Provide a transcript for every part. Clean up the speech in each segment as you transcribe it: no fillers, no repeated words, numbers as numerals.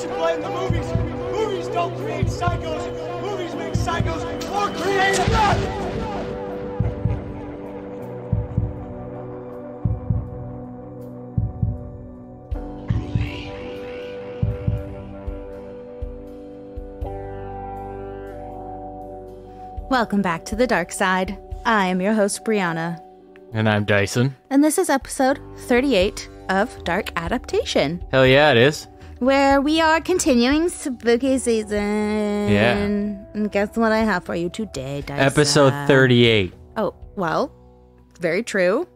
you blame the movies? Movies don't create psychos. Movies make psychos more creative. Welcome back to the dark side. I am your host, Brianna. And I'm Dyson. And this is episode 38 of Dark Adaptation. Hell yeah, it is. Where we are continuing spooky season. Yeah. And guess what I have for you today, Dyson? Episode 38. Oh, well, very true.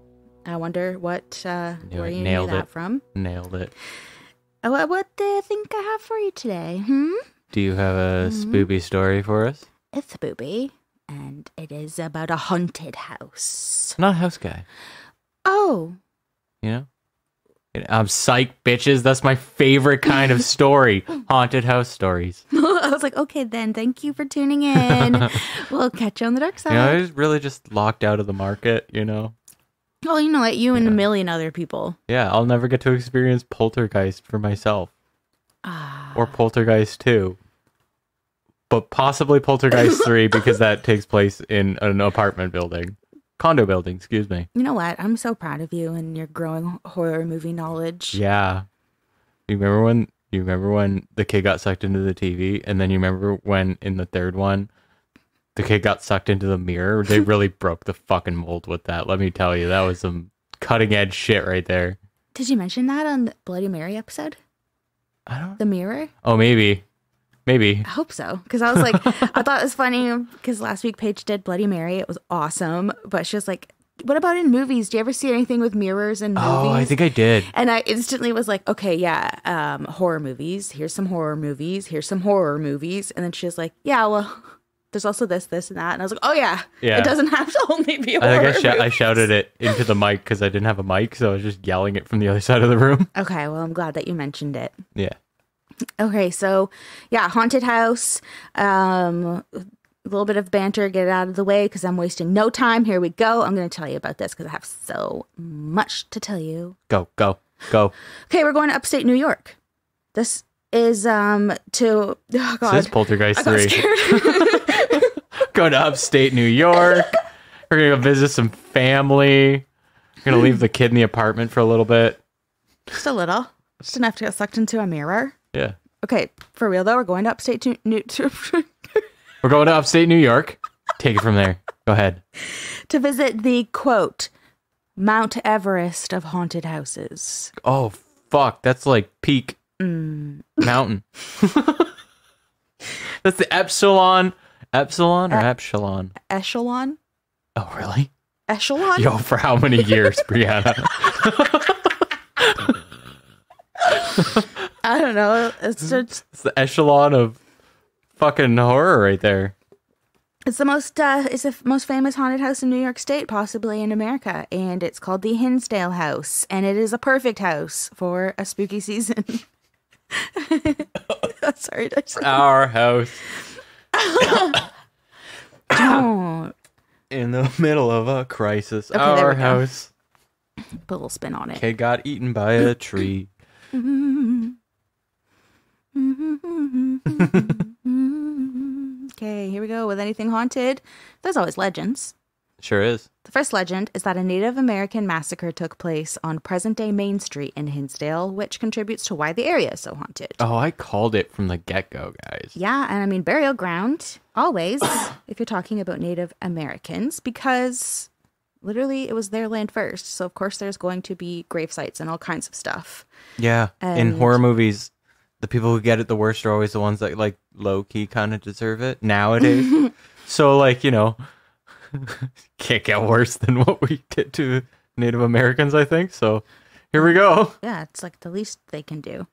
I wonder what where you knew that from. Nailed it. What do you think I have for you today? Do you have a spooky story for us? It's spooky, and it is about a haunted house. I'm not a house guy. Oh. You know? I'm psyched, bitches. That's my favorite kind of story. Haunted house stories. I was like, okay, then. Thank you for tuning in. We'll catch you on the dark side. You know, I was really just locked out of the market, you know? Oh, you know what? You and a million other people. Yeah, I'll never get to experience Poltergeist for myself. Or Poltergeist 2. But possibly Poltergeist 3 because that takes place in an apartment building. Condo building, excuse me. You know what? I'm so proud of you and your growing horror movie knowledge. Yeah. You remember when the kid got sucked into the TV, and then you remember when in the third one the kid got sucked into the mirror? They really broke the fucking mold with that. Let me tell you, that was some cutting edge shit right there. Did you mention that on the Bloody Mary episode? I don't. The mirror? Oh, maybe. I hope so. Because I was like, I thought it was funny because last week Paige did Bloody Mary. It was awesome. But she was like, what about in movies? Do you ever see anything with mirrors in movies? Oh, I think I did. And I instantly was like, okay, yeah, horror movies. Here's some horror movies. Here's some horror movies. And then she was like, yeah, well, there's also this, and that. And I was like, oh, yeah. It doesn't have to only be horror movies. I shouted it into the mic because I didn't have a mic. So I was just yelling it from the other side of the room. Okay, well, I'm glad that you mentioned it. Yeah. Okay, so yeah, haunted house. A little bit of banter, get it out of the way because I'm wasting no time. Here we go. I'm going to tell you about this because I have so much to tell you. Go. Okay, we're going to upstate New York. This is to oh god, this is Poltergeist 3. Scared. Going to upstate New York. We're gonna go visit some family. We're gonna leave the kid in the apartment for a little bit. Just a little. Just enough to get sucked into a mirror. Yeah. Okay, for real though, we're going to upstate New We're going to upstate New York. Take it from there. Go ahead. To visit the quote Mount Everest of haunted houses. Oh fuck, that's like peak mountain. That's the epsilon or epsilon? Echelon? Oh really? Echelon? Yo, for how many years, Brianna? I don't know. It's the echelon of fucking horror right there. It's the most famous haunted house in New York State, possibly in America, and it's called the Hinsdale House, and it is a perfect house for a spooky season. Sorry, Our house. Don't. In the middle of a crisis. Okay, Our house. Put a little spin on it. Kid got eaten by a tree. Okay, here we go with anything haunted. There's always legends. Sure is. The first legend is that a Native American massacre took place on present-day Main Street in Hinsdale, which contributes to why the area is so haunted. Oh, I called it from the get-go, guys. Yeah, and I mean burial ground, always, if you're talking about Native Americans, because literally it was their land first. So, of course, there's going to be grave sites and all kinds of stuff. Yeah, in horror movies, the people who get it the worst are always the ones that, like, low-key kind of deserve it nowadays. So, like, you know, can't get worse than what we did to Native Americans, I think. So, here we go. Yeah, it's like the least they can do.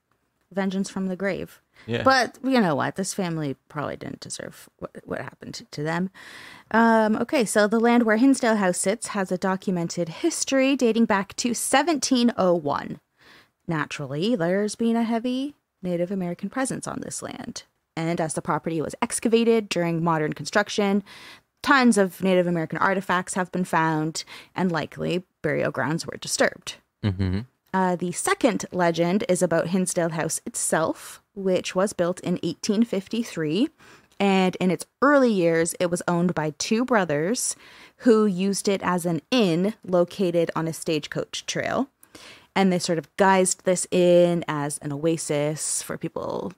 Vengeance from the grave. Yeah. But you know what? This family probably didn't deserve what happened to them. Okay, so the land where Hinsdale House sits has a documented history dating back to 1701. Naturally, there's been a heavy Native American presence on this land. And as the property was excavated during modern construction, tons of Native American artifacts have been found, and likely burial grounds were disturbed. Mm-hmm. The second legend is about Hinsdale House itself. which was built in 1853. And in its early years, it was owned by two brothers who used it as an inn located on a stagecoach trail. And they sort of guised this inn as an oasis for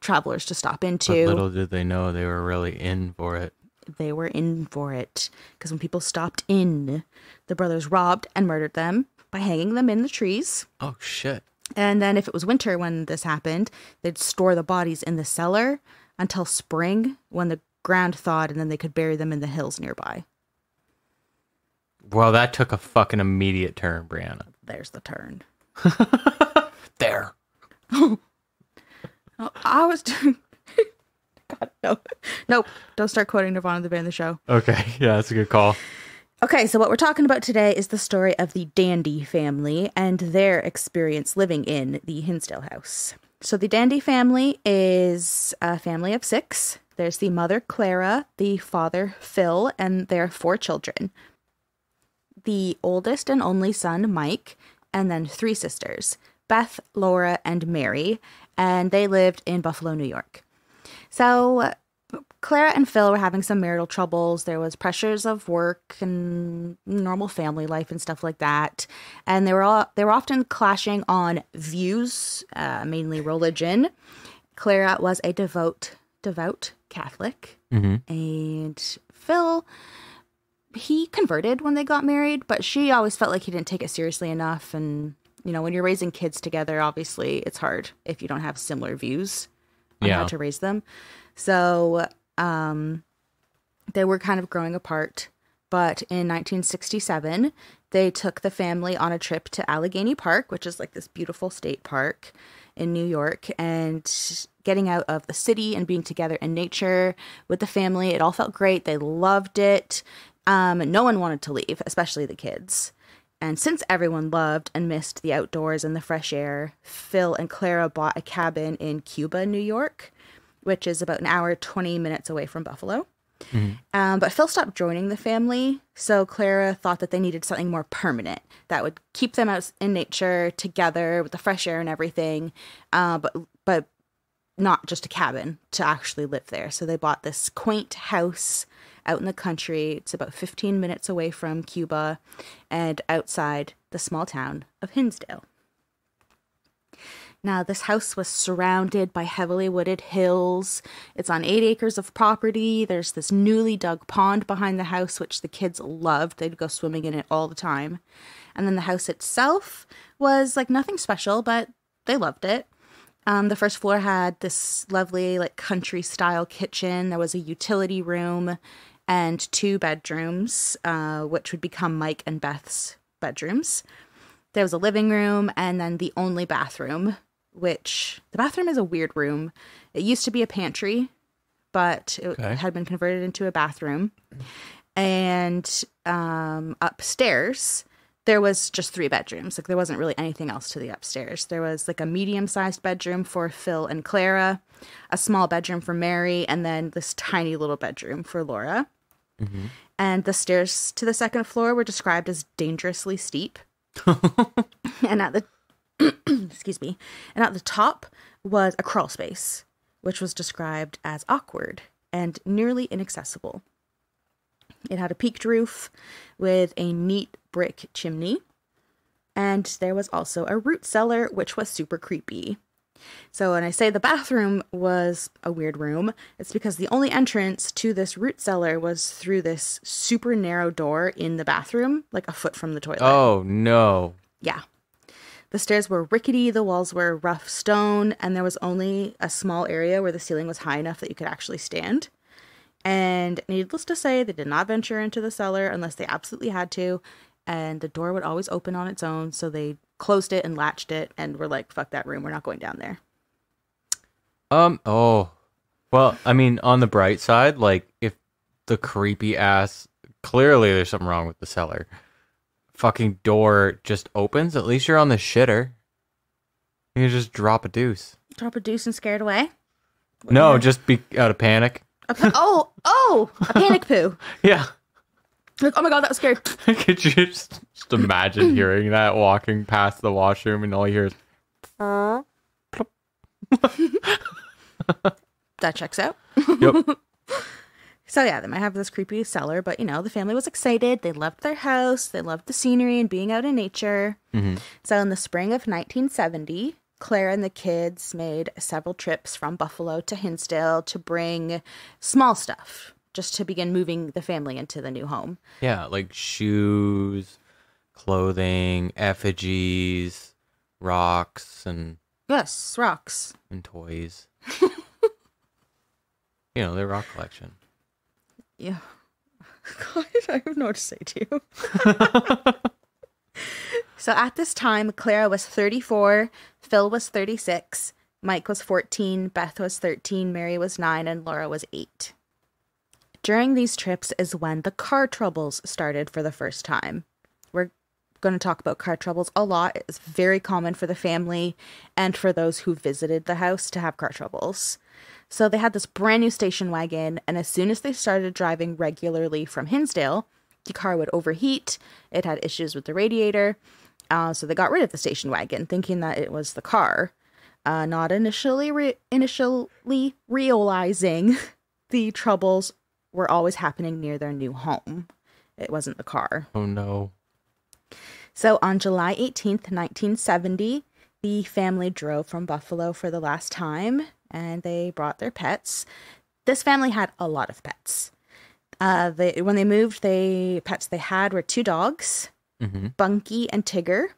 travelers to stop into. But little did they know they were really in for it. They were in for it. Because when people stopped in, the brothers robbed and murdered them by hanging them in the trees. Oh, shit. And then if it was winter when this happened, they'd store the bodies in the cellar until spring when the ground thawed, and then they could bury them in the hills nearby. Well, that took a fucking immediate turn, Brianna. There's the turn. There. Oh, I was doing... God, no. Nope. Don't start quoting Nirvana the band, the show. Okay. Yeah, that's a good call. Okay, so what we're talking about today is the story of the Dandy family and their experience living in the Hinsdale House. So the Dandy family is a family of 6. There's the mother, Clara, the father, Phil, and their 4 children. The oldest and only son, Mike, and then 3 sisters, Beth, Laura, and Mary, and they lived in Buffalo, New York. So Clara and Phil were having some marital troubles. There was pressures of work and normal family life and stuff like that. And they were often clashing on views, mainly religion. Clara was a devout Catholic. Mm-hmm. And Phil, he converted when they got married, but she always felt like he didn't take it seriously enough. And, you know, when you're raising kids together, obviously it's hard if you don't have similar views on how to raise them. So they were kind of growing apart. But in 1967, they took the family on a trip to Allegheny Park, which is like this beautiful state park in New York, and getting out of the city and being together in nature with the family. It all felt great. They loved it. No one wanted to leave, especially the kids. And since everyone loved and missed the outdoors and the fresh air, Phil and Clara bought a cabin in Cuba, New York, which is about an hour, 20 minutes away from Buffalo. Mm-hmm. But Phil stopped joining the family, so Clara thought that they needed something more permanent that would keep them out in nature together with the fresh air and everything, but not just a cabin, to actually live there. So they bought this quaint house out in the country. It's about 15 minutes away from Cuba and outside the small town of Hinsdale. Now, this house was surrounded by heavily wooded hills. It's on 8 acres of property. There's this newly dug pond behind the house, which the kids loved. They'd go swimming in it all the time. And then the house itself was like nothing special, but they loved it. The first floor had this lovely like country style kitchen. There was a utility room and 2 bedrooms, which would become Mike and Beth's bedrooms. There was a living room and then the only bathroom, which the bathroom is a weird room. It used to be a pantry, but it had been converted into a bathroom. And upstairs, there was just 3 bedrooms. Like there wasn't really anything else to the upstairs. There was like a medium-sized bedroom for Phil and Clara, a small bedroom for Mary, and then this tiny little bedroom for Laura. Mm-hmm. And the stairs to the 2nd floor were described as dangerously steep. And at the excuse me, and at the top was a crawl space, which was described as awkward and nearly inaccessible. It had a peaked roof with a neat brick chimney, and there was also a root cellar, which was super creepy. So when I say the bathroom was a weird room, it's because the only entrance to this root cellar was through this super narrow door in the bathroom, like a foot from the toilet. Oh, no. Yeah. The stairs were rickety, the walls were rough stone, and there was only a small area where the ceiling was high enough that you could actually stand. And needless to say, they did not venture into the cellar unless they absolutely had to, and the door would always open on its own, so they closed it and latched it and were like, fuck that room, we're not going down there. Well, I mean, on the bright side, like, if the creepy ass, clearly there's something wrong with the cellar, fucking door just opens, at least you're on the shitter. You can just drop a deuce. Drop a deuce and scare it away? No, just be out of panic. A panic poo. Yeah. Like, oh my god, that was scary. Could you just imagine hearing that walking past the washroom and all you hear is... That checks out. Yep. So yeah, they might have this creepy cellar, but the family was excited. They loved their house. They loved the scenery and being out in nature. Mm-hmm. So in the spring of 1970, Claire and the kids made several trips from Buffalo to Hinsdale to bring small stuff, just to begin moving the family into the new home. Yeah, like shoes, clothing, effigies, rocks, and Yes, rocks. toys. Their rock collection. Yeah. God, I have no what to say to you. So at this time, Clara was 34, Phil was 36, Mike was 14, Beth was 13, Mary was 9, and Laura was 8. During these trips is when the car troubles started for the first time. We're going to talk about car troubles a lot. It's very common for the family and for those who visited the house to have car troubles. So they had this brand new station wagon, and as soon as they started driving regularly from Hinsdale, the car would overheat. It had issues with the radiator. So they got rid of the station wagon, thinking that it was the car. Not initially realizing the troubles were always happening near their new home. It wasn't the car. Oh, no. So on July 18th, 1970, the family drove from Buffalo for the last time, and they brought their pets. This family had a lot of pets. When they moved, the pets they had were 2 dogs, Bunky and Tigger.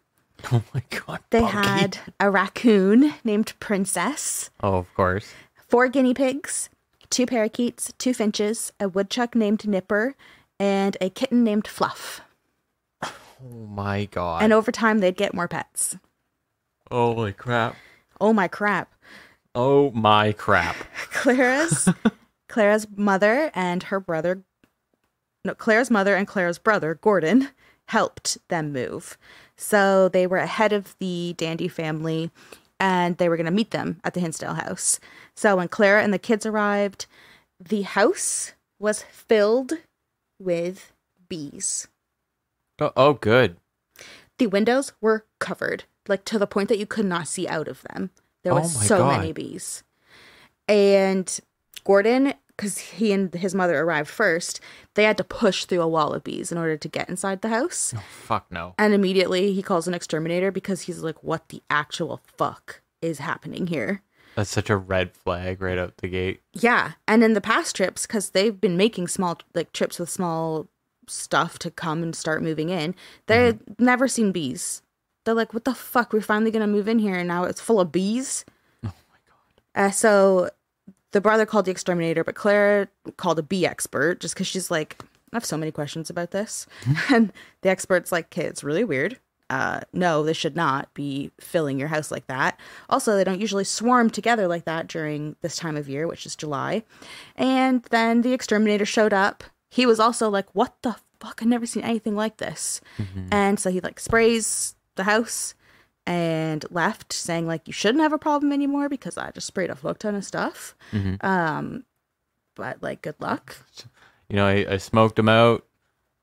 Oh my God. They Bunky. had a raccoon named Princess, Oh, of course. 4 guinea pigs, 2 parakeets, 2 finches, a woodchuck named Nipper, and a kitten named Fluff. Oh my God. And over time, they'd get more pets. Holy crap. Oh my crap. Oh my crap. Clara's mother and Clara's brother, Gordon, helped them move. So they were ahead of the Dandy family, and they were going to meet them at the Hinsdale house. So when Clara and the kids arrived, the house was filled with bees. Oh, good. The windows were covered, like to the point that you could not see out of them. There was so many bees. And Gordon, because he and his mother arrived first, they had to push through a wall of bees in order to get inside the house. Oh, fuck no. And immediately he calls an exterminator because he's like, what the actual fuck is happening here? That's such a red flag right out the gate. Yeah. And in the past trips, because they've been making small trips with small stuff to come and start moving in, they've never seen bees. They're like, what the fuck? We're finally going to move in here and now it's full of bees. Oh my God. So the brother called the exterminator, but Claire called a bee expert just because she's like, I have so many questions about this. And the expert's like, okay, it's really weird. No, they should not be filling your house like that. Also, they don't usually swarm together like that during this time of year, which is July. And then the exterminator showed up. He was also like, what the fuck? I've never seen anything like this. And so he sprays the house and left, saying like, you shouldn't have a problem anymore because I just sprayed a fuck ton of stuff. But like, good luck. I smoked them out.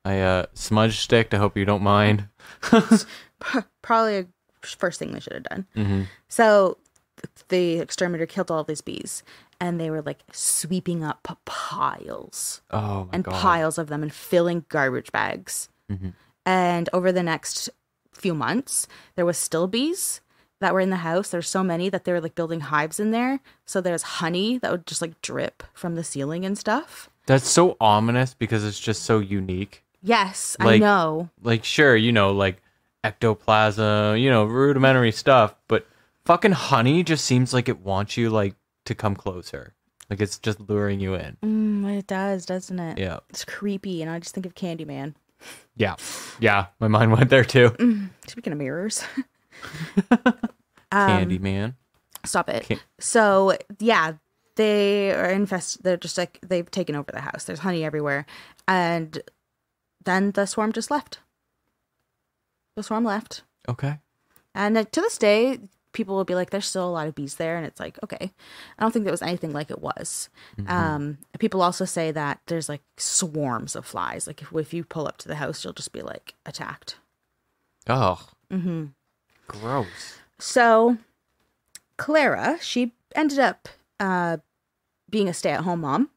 I smudge sticked. I hope you don't mind. Probably a first thing they should have done. So the exterminator killed all of these bees, and they were like sweeping up piles God. piles of them and filling garbage bags. And over the next few months, there was still bees that were in the house. There's so many that they were like building hives in there. So there's honey that would just like drip from the ceiling and stuff. That's so ominous because it's just so unique. Yes, I know. Like, sure, like ectoplasm, rudimentary stuff, but fucking honey just seems like it wants you like to come closer. Like it's just luring you in. It does, doesn't it? Yeah. It's creepy, and I just think of Candyman. Yeah. Yeah, my mind went there too. Speaking of mirrors. Candyman. Stop it. So, yeah, they are infested. They're just like, they've taken over the house. There's honey everywhere. And then the swarm just left. The swarm left. Okay. And to this day, people will be like, there's still a lot of bees there. And it's like, okay. I don't think that was anything like it was. People also say that there's like swarms of flies. Like if you pull up to the house, you'll just be like attacked. Oh. Gross. So Clara, she ended up being a stay-at-home mom.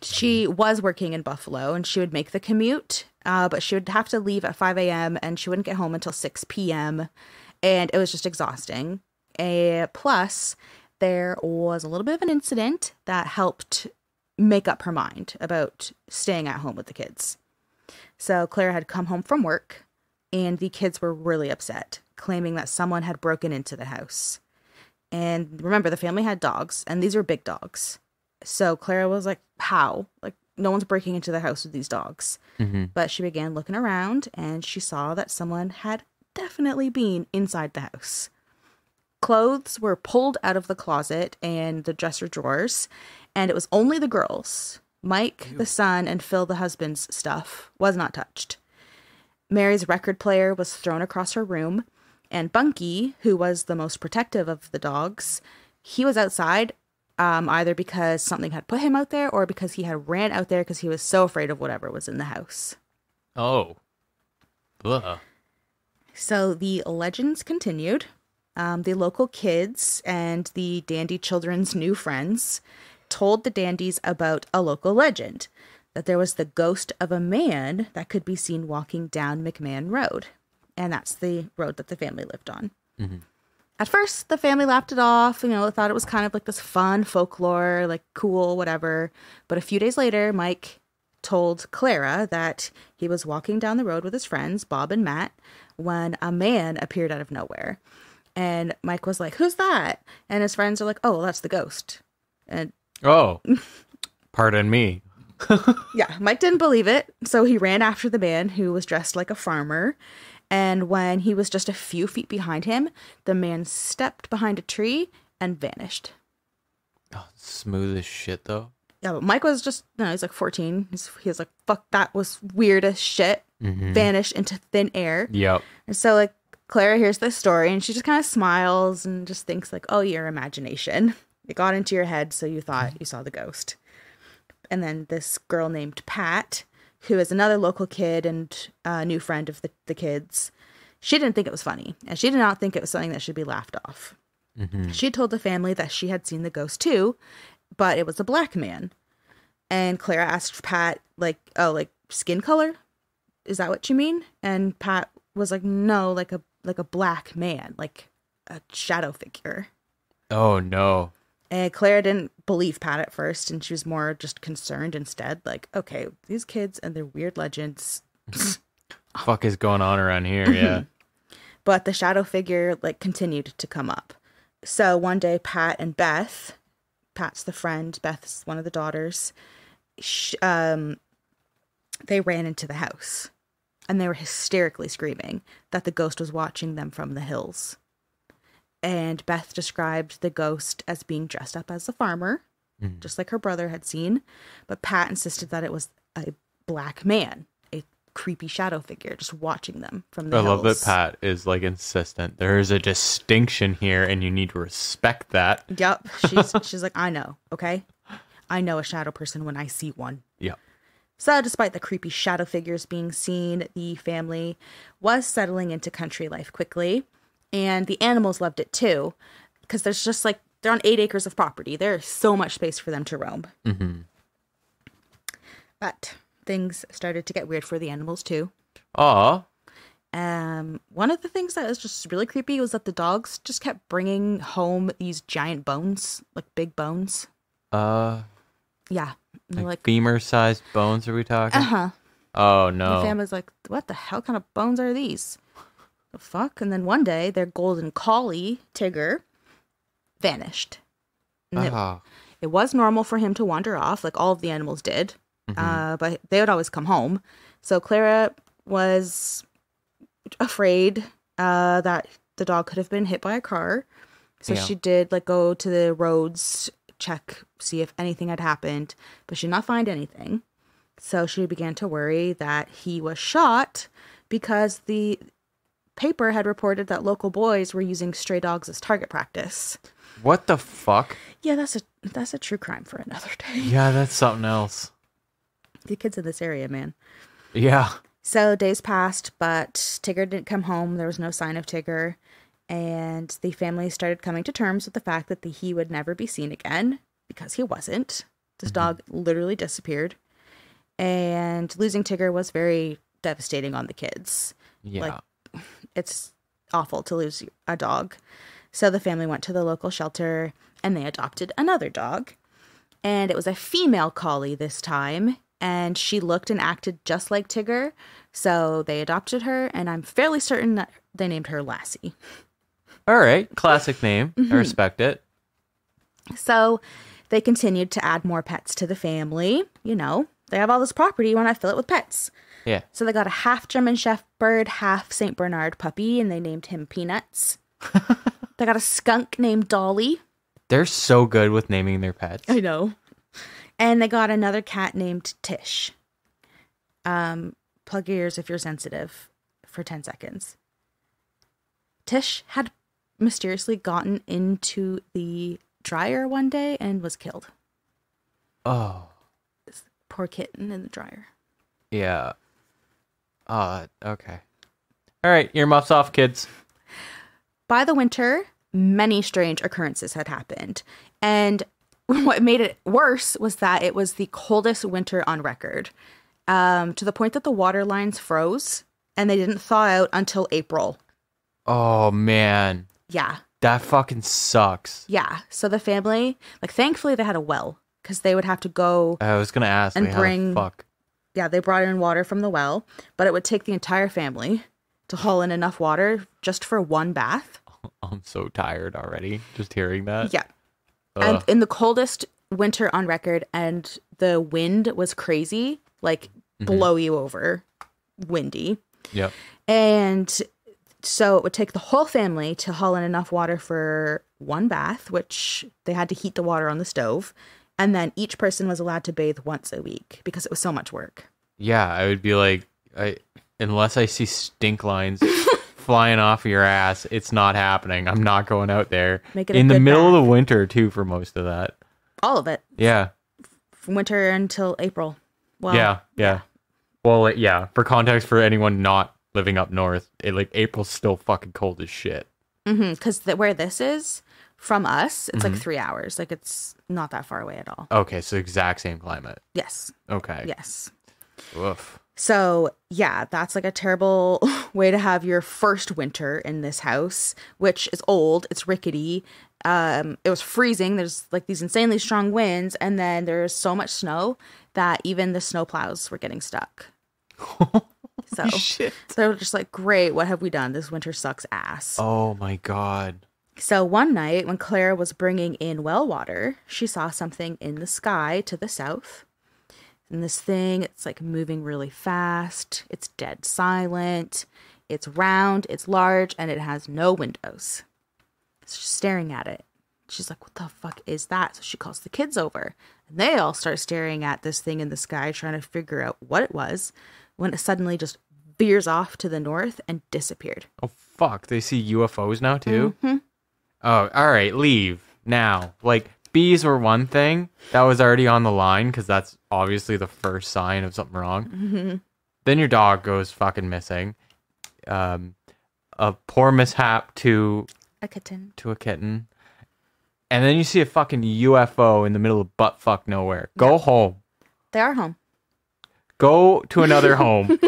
She was working in Buffalo, and she would make the commute, but she would have to leave at 5 a.m., and she wouldn't get home until 6 p.m., and it was just exhausting. Plus, there was a little bit of an incident that helped make up her mind about staying at home with the kids. So Clara had come home from work, and the kids were really upset, claiming that someone had broken into the house. And remember, the family had dogs, and these were big dogs. So Clara was like, how? Like, no one's breaking into the house with these dogs. Mm-hmm. But she began looking around, and she saw that someone had definitely been inside the house. Clothes were pulled out of the closet and the dresser drawers, and it was only the girls. Mike, the son, and Phil, the husband's stuff was not touched. Mary's record player was thrown across her room, and Bunky, who was the most protective of the dogs, he was outside, either because something had put him out there or because he had ran out there because he was so afraid of whatever was in the house. Oh. Ugh. So the legends continued. The local kids and the Dandy children's new friends told the Dandies about a local legend, that there was the ghost of a man that could be seen walking down McMahon Road. And that's the road that the family lived on. Mm-hmm. At first, the family laughed it off, thought it was kind of like this fun folklore, like cool, whatever. But a few days later, Mike told Clara that he was walking down the road with his friends, Bob and Matt, when a man appeared out of nowhere. And Mike was like, who's that? And his friends are like, oh, well, that's the ghost. And oh, pardon me. Yeah, Mike didn't believe it. So he ran after the man, who was dressed like a farmer. And when he was just a few feet behind him, the man stepped behind a tree and vanished. Oh, smooth as shit, though. Yeah, but Mike was just, he's like 14. He was like, fuck, that was weird as shit. Mm-hmm. Vanished into thin air. Yep. And so, like, Clara hears this story, and she just kind of smiles and just thinks, like, oh, your imagination. It got into your head, so you thought you saw the ghost. And then this girl named Pat, who is another local kid and a new friend of the kids, she didn't think it was funny, and she did not think it was something that should be laughed off. Mm-hmm. She told the family that she had seen the ghost too, but it was a black man. And Clara asked Pat, like, oh, like skin color? Is that what you mean? And Pat was like, no, like a black man, like a shadow figure. Oh, no. And Clara didn't believe Pat at first, and she was more just concerned instead. Like, okay, these kids and their weird legends. Fuck is going on around here, yeah. But the shadow figure, like, continued to come up. So one day, Pat and Beth, Pat's the friend, Beth's one of the daughters, they ran into the house. And they were hysterically screaming that the ghost was watching them from the hills. And Beth described the ghost as being dressed up as a farmer, just like her brother had seen. But Pat insisted that it was a black man, a creepy shadow figure, just watching them from the hills. I love that Pat is, like, insistent. There is a distinction here, and you need to respect that. Yep. She's like, I know, okay? I know a shadow person when I see one. Yep. So despite the creepy shadow figures being seen, the family was settling into country life quickly. And the animals loved it too, because there's just like, they're on 8 acres of property. There's so much space for them to roam. Mm-hmm. But things started to get weird for the animals too. Aw. One of the things that was just really creepy was that the dogs just kept bringing home these giant bones, like big bones. Yeah. Like femur-sized bones, are we talking? Uh-huh. Oh, no. The family's like, what the hell kind of bones are these? The fuck? And then one day, their golden collie, Tigger, vanished. And it was normal for him to wander off, like all of the animals did. Mm-hmm. But they would always come home. So Clara was afraid that the dog could have been hit by a car. So she did like go to the roads, check, see if anything had happened, but she did not find anything. So she began to worry that he was shot because the paper had reported that local boys were using stray dogs as target practice. What the fuck? Yeah, that's a true crime for another day. Yeah, that's something else. The kids in this area, man. Yeah. So days passed, but Tigger didn't come home. There was no sign of Tigger. And the family started coming to terms with the fact that he would never be seen again, because he wasn't. This dog literally disappeared. And losing Tigger was very devastating on the kids. Yeah. Like, it's awful to lose a dog. So the family went to the local shelter and they adopted another dog. And it was a female collie this time. And she looked and acted just like Tigger. So they adopted her. And I'm fairly certain that they named her Lassie. All right. Classic name. I respect it. So they continued to add more pets to the family. You know, they have all this property. Why not fill it with pets? Yeah. So they got a half German Shepherd, half St. Bernard puppy, and they named him Peanuts. They got a skunk named Dolly. They're so good with naming their pets. I know. And they got another cat named Tish. Plug your ears if you're sensitive for 10 seconds. Tish had mysteriously gotten into the dryer one day and was killed. Oh. This poor kitten in the dryer. Yeah. Okay. All right, earmuffs off, kids. By the winter, many strange occurrences had happened. And what made it worse was that it was the coldest winter on record. To the point that the water lines froze and they didn't thaw out until April. Oh, man. Yeah. That fucking sucks. Yeah. So the family, like, thankfully they had a well because they would have to go. I was going to ask, and how the fuck? Yeah, they brought in water from the well, but it would take the entire family to haul in enough water just for one bath. I'm so tired already just hearing that. Yeah. Ugh. And in the coldest winter on record, and the wind was crazy, like blow you over, windy. Yep. And so it would take the whole family to haul in enough water for one bath, which they had to heat the water on the stove. And then each person was allowed to bathe once a week because it was so much work. Yeah, I would be like, unless I see stink lines flying off of your ass, it's not happening. I'm not going out there. Make it a in the good middle bath. of the winter, too, for most of that. All of it. Yeah. From winter until April. Well, Yeah. Well, yeah. For context, for anyone not living up north, April's still fucking cold as shit. Because where this is, from us, it's like 3 hours. Like, it's not that far away at all. Okay, so exact same climate. Yes. Okay. Yes. Oof. So, yeah, that's like a terrible way to have your first winter in this house, which is old. It's rickety. It was freezing. There's like these insanely strong winds. And then there's so much snow that even the snow plows were getting stuck. So Shit. they were just like, great, what have we done? This winter sucks ass. Oh my God. So one night when Clara was bringing in well water, she saw something in the sky to the south. And this thing, it's like moving really fast. It's dead silent. It's round, it's large, and it has no windows. So she's staring at it. She's like, what the fuck is that? So she calls the kids over. And they all start staring at this thing in the sky, trying to figure out what it was, when it suddenly just veers off to the north and disappeared. Oh, fuck. They see UFOs now, too? Oh, all right. Leave now. Like, bees were one thing that was already on the line because that's obviously the first sign of something wrong. Then your dog goes fucking missing. A poor mishap to A kitten. a kitten. And then you see a fucking UFO in the middle of buttfuck nowhere. Go home. They are home. Go to another home.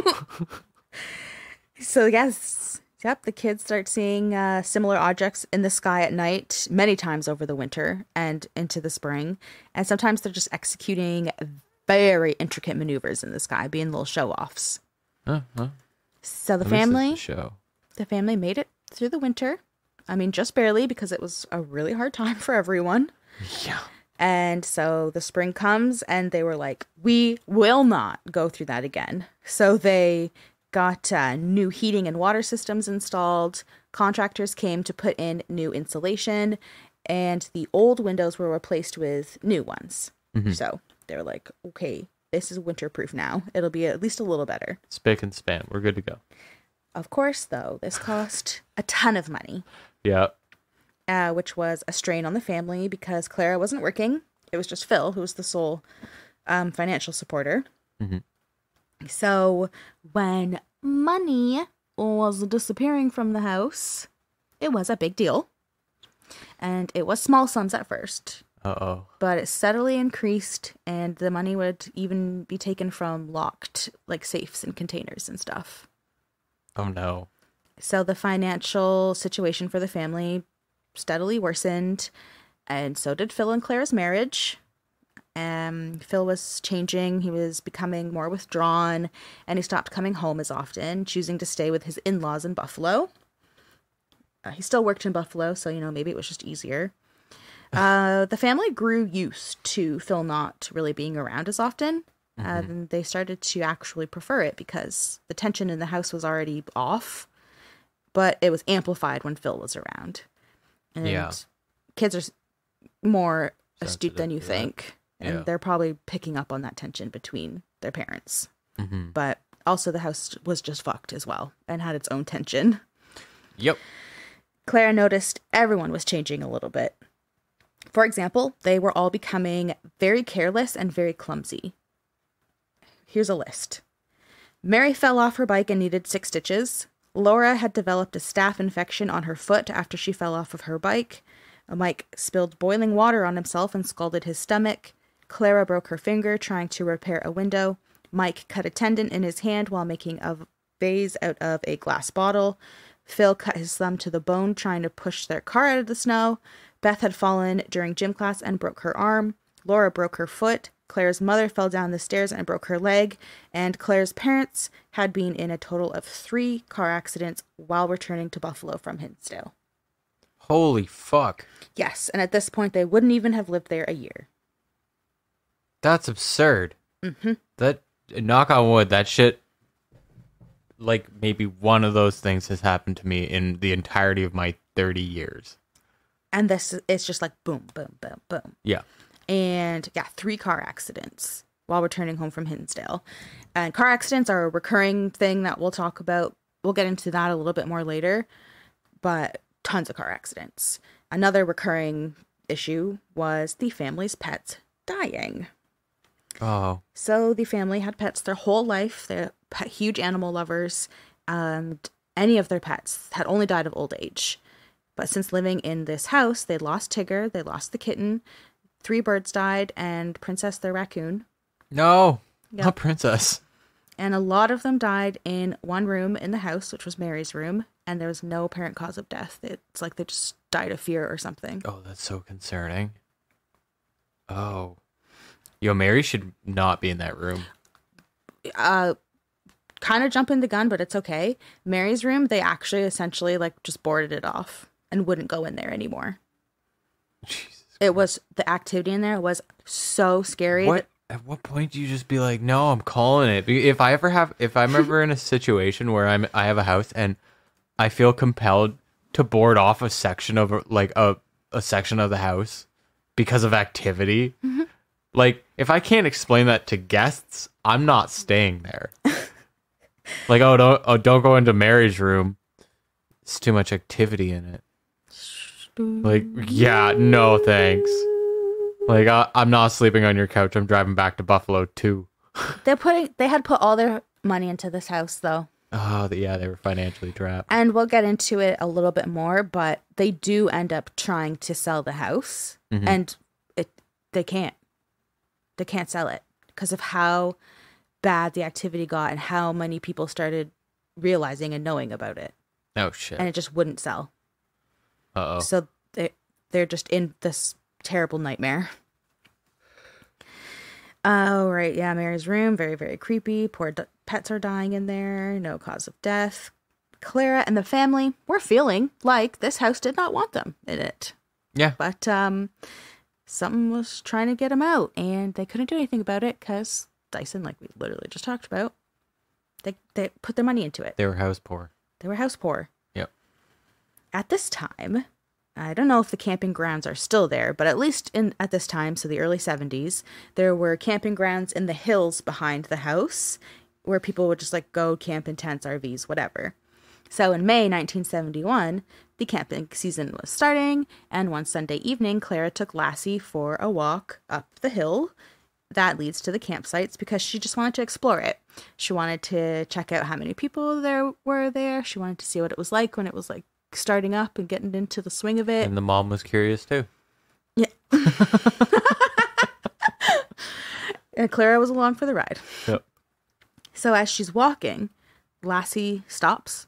So yes, yep, the kids start seeing similar objects in the sky at night many times over the winter and into the spring. And sometimes they're just executing very intricate maneuvers in the sky, being little show-offs. So the family made it through the winter. I mean, just barely, because it was a really hard time for everyone. Yeah. And so the spring comes and they were like, we will not go through that again. So they got new heating and water systems installed. Contractors came to put in new insulation, and the old windows were replaced with new ones. So they were like, okay, this is winterproof now. It'll be at least a little better. Spick and span. We're good to go. Of course, though, this cost a ton of money. Yeah. Which was a strain on the family because Clara wasn't working. It was just Phil, who was the sole financial supporter. So when money was disappearing from the house, it was a big deal. And it was small sums at first. Uh-oh. But it steadily increased, and the money would even be taken from locked, like, safes and containers and stuff. Oh, no. So the financial situation for the family steadily worsened, and so did Phil and Claire's marriage. Phil was changing. He was becoming more withdrawn, and he stopped coming home as often, choosing to stay with his in-laws in Buffalo. He still worked in Buffalo, so, maybe it was just easier. The family grew used to Phil not really being around as often. And they started to actually prefer it because the tension in the house was already off, but it was amplified when Phil was around. And kids are more astute than you think. And they're probably picking up on that tension between their parents. But also the house was just fucked as well and had its own tension. Yep. Clara noticed everyone was changing a little bit. For example, they were all becoming very careless and very clumsy. Here's a list. Mary fell off her bike and needed 6 stitches. Laura had developed a staph infection on her foot after she fell off of her bike. Mike spilled boiling water on himself and scalded his stomach. Clara broke her finger trying to repair a window. Mike cut a tendon in his hand while making a vase out of a glass bottle. Phil cut his thumb to the bone trying to push their car out of the snow. Beth had fallen during gym class and broke her arm. Laura broke her foot. Claire's mother fell down the stairs and broke her leg. And Claire's parents had been in a total of 3 car accidents while returning to Buffalo from Hinsdale. Holy fuck. Yes, and at this point, they wouldn't even have lived there a year. That's absurd. That, knock on wood, that shit, like, maybe one of those things has happened to me in the entirety of my 30 years. And this, it's just like boom, boom, boom, boom. Yeah. And 3 car accidents while returning home from Hinsdale. And car accidents are a recurring thing that we'll talk about. We'll get into that a little bit more later. But tons of car accidents. Another recurring issue was the family's pets dying. Oh. So the family had pets their whole life. They're huge animal lovers. And any of their pets had only died of old age. But since living in this house, they lost Tigger, they lost the kitten, 3 birds died, and Princess the raccoon. No, not Princess. And a lot of them died in one room in the house, which was Mary's room, and there was no apparent cause of death. It's like they just died of fear or something. Oh, that's so concerning. Oh. Yo, Mary should not be in that room. Kind of jumping the gun, but it's okay. Mary's room, they actually essentially like just boarded it off and wouldn't go in there anymore. Jesus. It was, the activity in there was so scary. At what point do you just be like, no, I'm calling it? If I'm ever in a situation where I have a house and I feel compelled to board off a section of like a section of the house because of activity, like if I can't explain that to guests, I'm not staying there. Like, don't go into Mary's room. It's too much activity in it. Like, yeah, no thanks. Like, I'm not sleeping on your couch. I'm driving back to Buffalo too. They had put all their money into this house though. Oh, yeah, they were financially trapped. And we'll get into it a little bit more, but they do end up trying to sell the house, and they can't sell it because of how bad the activity got and how many people started realizing and knowing about it. Oh shit. And it just wouldn't sell. Uh-oh. So they're just in this terrible nightmare. Oh, right. Yeah, Mary's room, very, very creepy. Poor pets are dying in there. No cause of death. Clara and the family were feeling like this house did not want them in it. Yeah. But something was trying to get them out, and they couldn't do anything about it because Dyson, like we literally just talked about, they put their money into it. They were house poor. They were house poor. Yep. At this time, I don't know if the camping grounds are still there, but at least at this time, so the early 70s, there were camping grounds in the hills behind the house where people would just like go camp in tents, RVs, whatever. So in May 1971, the camping season was starting, and one Sunday evening, Clara took Lassie for a walk up the hill that leads to the campsites because she just wanted to explore it. She wanted to check out how many people there were there. She wanted to see what it was like when it was like starting up and getting into the swing of it. And the mom was curious too. Yeah. And Clara was along for the ride. Yep. So as she's walking, Lassie stops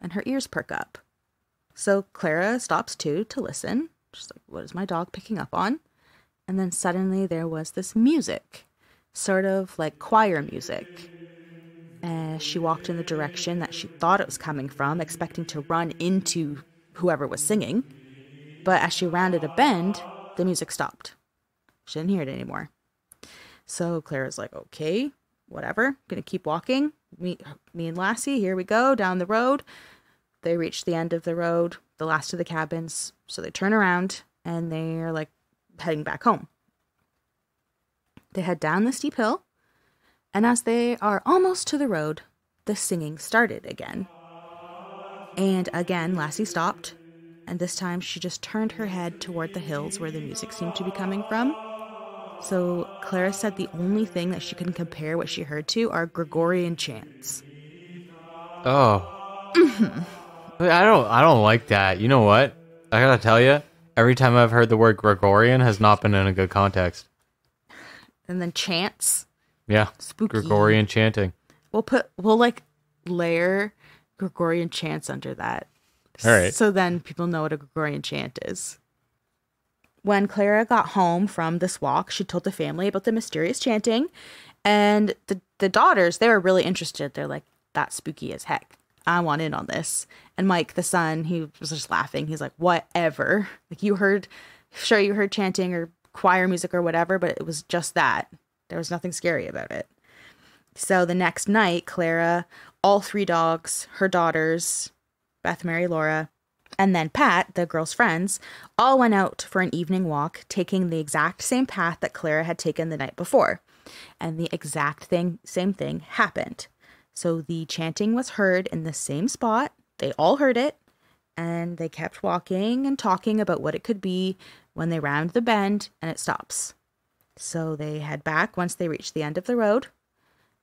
and her ears perk up. So Clara stops too to listen. She's like, what is my dog picking up on? And then suddenly there was this music, sort of like choir music. As she walked in the direction that she thought it was coming from, expecting to run into whoever was singing. But as she rounded a bend, the music stopped. She didn't hear it anymore. So Clara's like, okay, whatever. Gonna keep walking. Me and Lassie, here we go, down the road. They reach the end of the road, the last of the cabins. So they turn around and they're like heading back home. They head down the steep hill. And as they are almost to the road, the singing started again. And again, Lassie stopped. And this time she just turned her head toward the hills where the music seemed to be coming from. So Clara said the only thing that she can compare what she heard to are Gregorian chants. Oh. I don't like that. You know what? I gotta tell you, every time I've heard the word Gregorian has not been in a good context. And then chants. Yeah. Spooky. Gregorian chanting. We'll like layer Gregorian chants under that. All right. So then people know what a Gregorian chant is. When Clara got home from this walk, she told the family about the mysterious chanting. And the daughters, they were really interested. They're like, that's spooky as heck. I want in on this. And Mike, the son, he was just laughing. He's like, whatever. Like you heard chanting or choir music or whatever, but it was just that. There was nothing scary about it. So the next night, Clara, all three dogs, her daughters, Beth, Mary, Laura, and then Pat, the girls' friends, all went out for an evening walk, taking the exact same path that Clara had taken the night before. And the same thing happened. So the chanting was heard in the same spot. They all heard it. And they kept walking and talking about what it could be when they round the bend and it stops. So they head back once they reach the end of the road.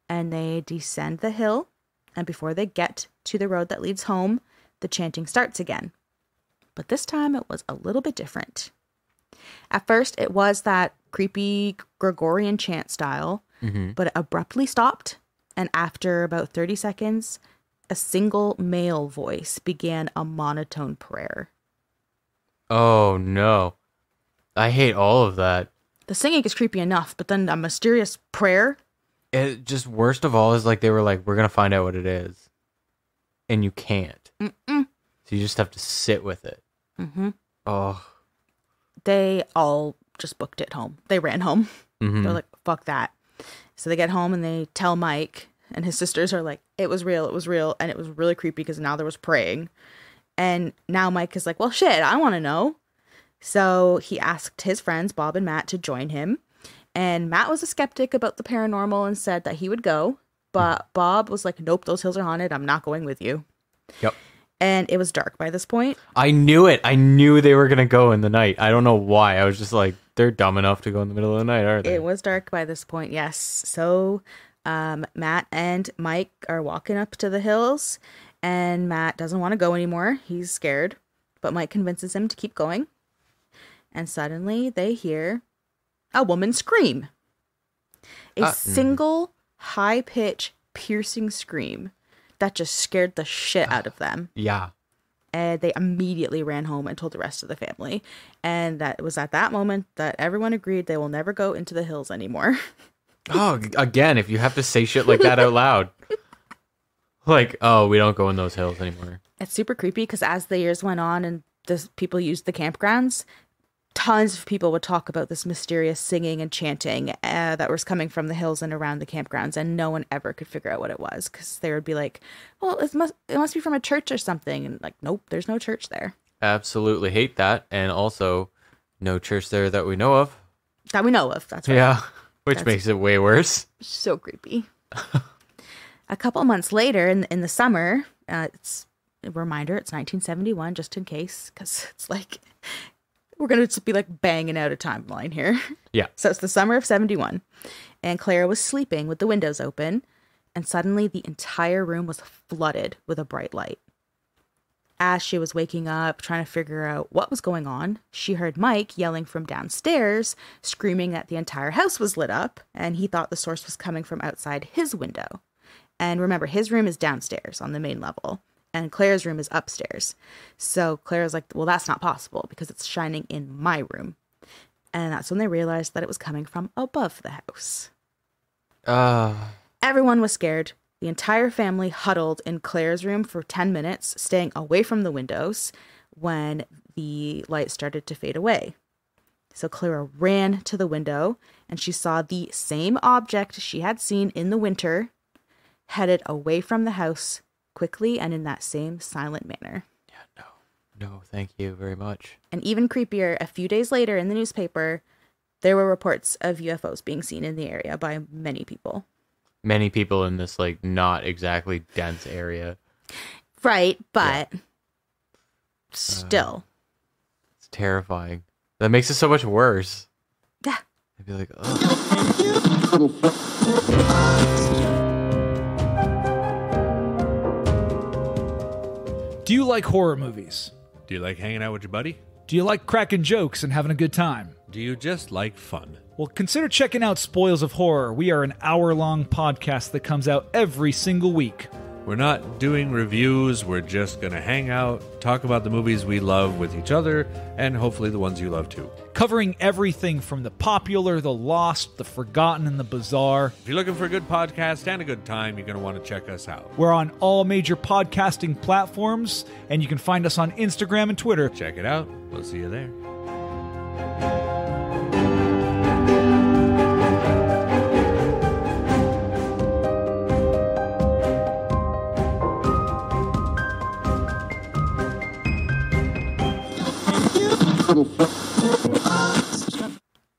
And they descend the hill. And before they get to the road that leads home, the chanting starts again. But this time it was a little bit different. At first, it was that creepy Gregorian chant style, but it abruptly stopped. And after about 30 seconds, a single male voice began a monotone prayer. Oh, no. I hate all of that. The singing is creepy enough, but then a mysterious prayer? It just, worst of all, is like they were like, we're going to find out what it is. And you can't. So you just have to sit with it. Oh. They all just booked it home. They ran home. They're like, fuck that. So they get home and they tell Mike, and his sisters are like, it was real, and it was really creepy because now there was praying. And now Mike is like, well, shit, I want to know. So he asked his friends, Bob and Matt, to join him. And Matt was a skeptic about the paranormal and said that he would go. But Bob was like, nope, those hills are haunted. I'm not going with you. Yep. And it was dark by this point. I knew it. I knew they were going to go in the night. I don't know why. I was just like, they're dumb enough to go in the middle of the night, aren't they? It was dark by this point, yes. So Matt and Mike are walking up to the hills, and Matt doesn't want to go anymore. He's scared, but Mike convinces him to keep going. And suddenly they hear a woman scream. A single high-pitch piercing scream that just scared the shit out of them. Yeah. And they immediately ran home and told the rest of the family. And that it was at that moment that everyone agreed they will never go into the hills anymore. Oh, again, if you have to say shit like that out loud. Like, oh, we don't go in those hills anymore. It's super creepy because as the years went on and the people used the campgrounds, tons of people would talk about this mysterious singing and chanting that was coming from the hills and around the campgrounds, and no one ever could figure out what it was because they would be like, well, it must be from a church or something. And like, nope, there's no church there. Absolutely hate that. And also no church there that we know of. That we know of. That's right. Yeah, which makes it way worse. So creepy. A couple months later in the summer, it's a reminder, it's 1971, just in case, because it's like... We're going to just be like banging out a timeline here. Yeah. So it's the summer of 71. And Clara was sleeping with the windows open. And suddenly the entire room was flooded with a bright light. As she was waking up, trying to figure out what was going on, she heard Mike yelling from downstairs, screaming that the entire house was lit up, and he thought the source was coming from outside his window. And remember, his room is downstairs on the main level, and Claire's room is upstairs. So Claire's like, well, that's not possible because it's shining in my room. And that's when they realized that it was coming from above the house. Everyone was scared. The entire family huddled in Claire's room for 10 minutes, staying away from the windows when the light started to fade away. So Clara ran to the window and she saw the same object she had seen in the winter headed away from the house quickly and in that same silent manner. Yeah, no, thank you very much. And even creepier, a few days later in the newspaper, there were reports of UFOs being seen in the area by many people. Many people in this, like, not exactly dense area. Right, but still. It's terrifying. That makes it so much worse. Yeah. I'd be like, Do you like horror movies? Do you like hanging out with your buddy? Do you like cracking jokes and having a good time? Do you just like fun? Well, consider checking out Spoils of Horror. We are an hour-long podcast that comes out every single week. We're not doing reviews. We're just going to hang out, talk about the movies we love with each other, and hopefully the ones you love too. Covering everything from the popular, the lost, the forgotten, and the bizarre. If you're looking for a good podcast and a good time, you're going to want to check us out. We're on all major podcasting platforms, and you can find us on Instagram and Twitter. Check it out. We'll see you there.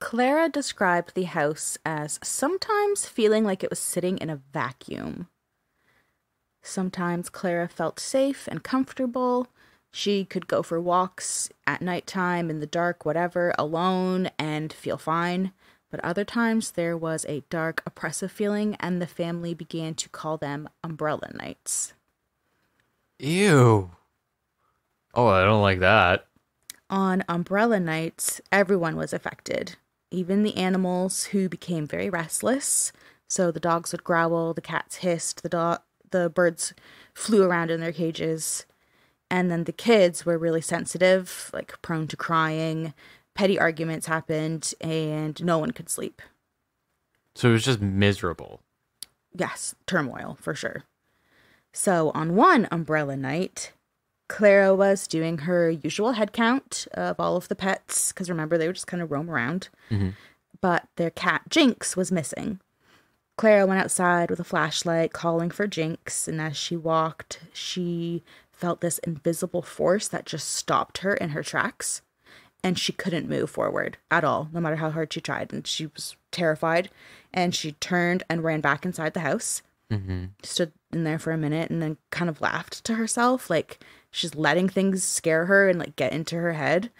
Clara described the house as sometimes feeling like it was sitting in a vacuum. Sometimes Clara felt safe and comfortable. She could go for walks at nighttime, in the dark, whatever, alone, and feel fine. But other times there was a dark, oppressive feeling, and the family began to call them umbrella nights. ew. Oh, I don't like that. On umbrella nights, everyone was affected, even the animals, who became very restless. So the dogs would growl, the cats hissed, the birds flew around in their cages. And then the kids were really sensitive, like prone to crying. Petty arguments happened, and no one could sleep. So it was just miserable. Yes, turmoil, for sure. So on one umbrella night, Clara was doing her usual head count of all of the pets, because remember, they would just kind of roam around. Mm-hmm. But their cat, Jinx, was missing. Clara went outside with a flashlight, calling for Jinx, and as she walked, she felt this invisible force that just stopped her in her tracks, and she couldn't move forward at all, no matter how hard she tried, and she was terrified, and she turned and ran back inside the house, stood in there for a minute, and then kind of laughed to herself, like she's letting things scare her and like get into her head.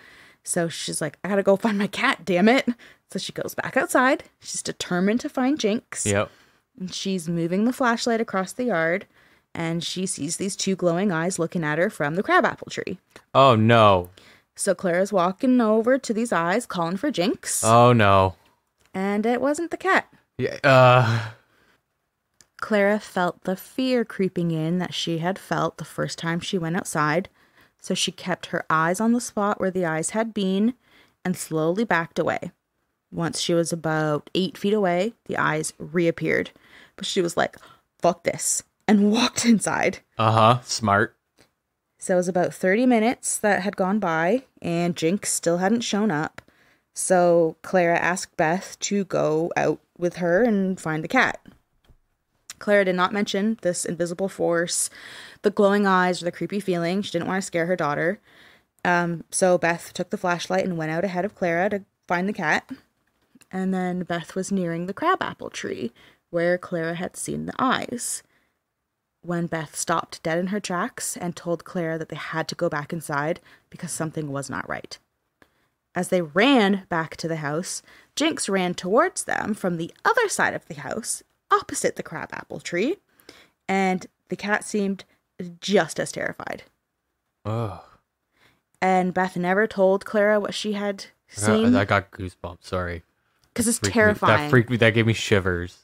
So she's like, I gotta go find my cat, damn it. So she goes back outside. She's determined to find Jinx. Yep. And she's moving the flashlight across the yard, and she sees these two glowing eyes looking at her from the crabapple tree. Oh, no. So Clara's walking over to these eyes, calling for Jinx. Oh, no. And it wasn't the cat. Yeah. Clara felt the fear creeping in that she had felt the first time she went outside. So she kept her eyes on the spot where the eyes had been and slowly backed away. Once she was about 8 feet away, the eyes reappeared. But she was like, fuck this, and walked inside. Uh-huh. Smart. So it was about 30 minutes that had gone by, and Jinx still hadn't shown up. So Clara asked Beth to go out with her and find the cat. Clara did not mention this invisible force, the glowing eyes, or the creepy feeling. She didn't want to scare her daughter. So Beth took the flashlight and went out ahead of Clara to find the cat. And then Beth was nearing the crabapple tree where Clara had seen the eyes, when Beth stopped dead in her tracks and told Clara that they had to go back inside because something was not right. As they ran back to the house, Jinx ran towards them from the other side of the house, opposite the crabapple tree, and the cat seemed just as terrified. Oh, And Beth never told Clara what she had seen. I got goosebumps. Sorry. Because it's That terrifying. freaked me. That gave me shivers.